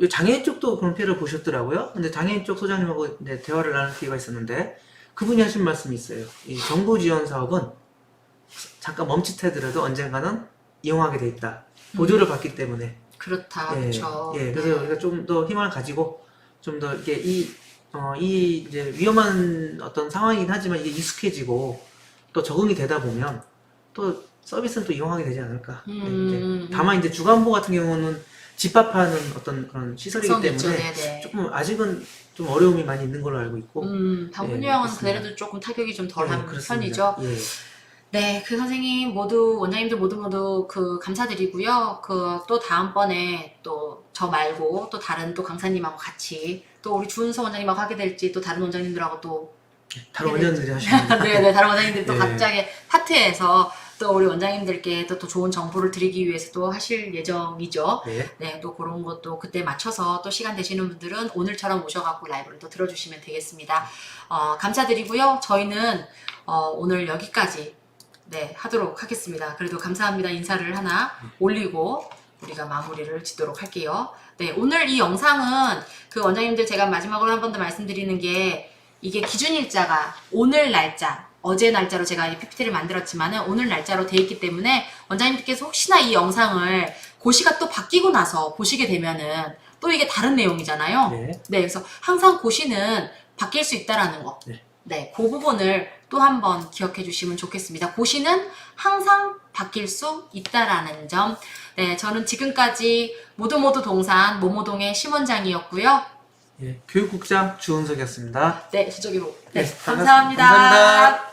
Speaker 2: 이 장애인 쪽도 그런 피해를 보셨더라고요. 근데 장애인 쪽 소장님하고 이제 대화를 나눌 기회가 있었는데 그분이 하신 말씀이 있어요. 이 정부 지원 사업은 잠깐 멈칫하더라도 언젠가는 이용하게 돼 있다. 보조를 받기 때문에.
Speaker 1: 그렇다,
Speaker 2: 예,
Speaker 1: 그렇죠.
Speaker 2: 예, 그래서 우리가 좀 더 희망을 가지고 좀 더 이렇게 이 이제 위험한 어떤 상황이긴 하지만 이게 익숙해지고 또 적응이 되다 보면 또 서비스는 또 이용하게 되지 않을까. 이제 다만 이제 주간보 같은 경우는 집합하는 어떤 그런 시설이기 때문에
Speaker 1: 있죠. 네네.
Speaker 2: 조금 아직은 좀 어려움이 많이 있는 걸로 알고 있고.
Speaker 1: 방문요양은
Speaker 2: 그렇습니다.
Speaker 1: 그래도 조금 타격이 좀 덜한
Speaker 2: 그렇습니다.
Speaker 1: 편이죠.
Speaker 2: 예.
Speaker 1: 네, 선생님 원장님들 모두 감사드리고요. 또 다음번에 또 저 말고 또 다른 또 강사님하고 같이 또 우리 주은서 원장님하고 하게 될지 또 다른 원장님들하고 또
Speaker 2: 다른 원장님들이 하시는
Speaker 1: 네, 다른 원장님들이 또
Speaker 2: 네.
Speaker 1: 갑자기 파트에서 또 우리 원장님들께 또 좋은 정보를 드리기 위해서 또 하실 예정이죠.
Speaker 2: 네.
Speaker 1: 네, 또 그런 것도 그때 맞춰서 또 시간 되시는 분들은 오늘처럼 오셔갖고 라이브를 또 들어주시면 되겠습니다. 감사드리고요. 저희는 오늘 여기까지 하도록 하겠습니다. 그래도 감사합니다. 인사를 하나 올리고 우리가 마무리를 짓도록 할게요. 네, 오늘 이 영상은 원장님들 제가 마지막으로 한 번 더 말씀드리는 게 이게 기준일자가 오늘 날짜, 어제 날짜로 제가 이 PPT를 만들었지만은 오늘 날짜로 돼 있기 때문에 원장님들께서 혹시나 이 영상을 고시가 또 바뀌고 나서 보시게 되면은 또 이게 다른 내용이잖아요.
Speaker 2: 네.
Speaker 1: 네, 그래서 항상 고시는 바뀔 수 있다라는 거. 네, 그 부분을 또 한번 기억해 주시면 좋겠습니다. 고시는 항상 바뀔 수 있다라는 점. 네, 저는 지금까지 모두 동산 모모동의 심원장이었고요.
Speaker 2: 예, 교육국장 주은석이었습니다.
Speaker 1: 네, 저기
Speaker 2: 네,
Speaker 1: 감사합니다.
Speaker 2: 감사합니다.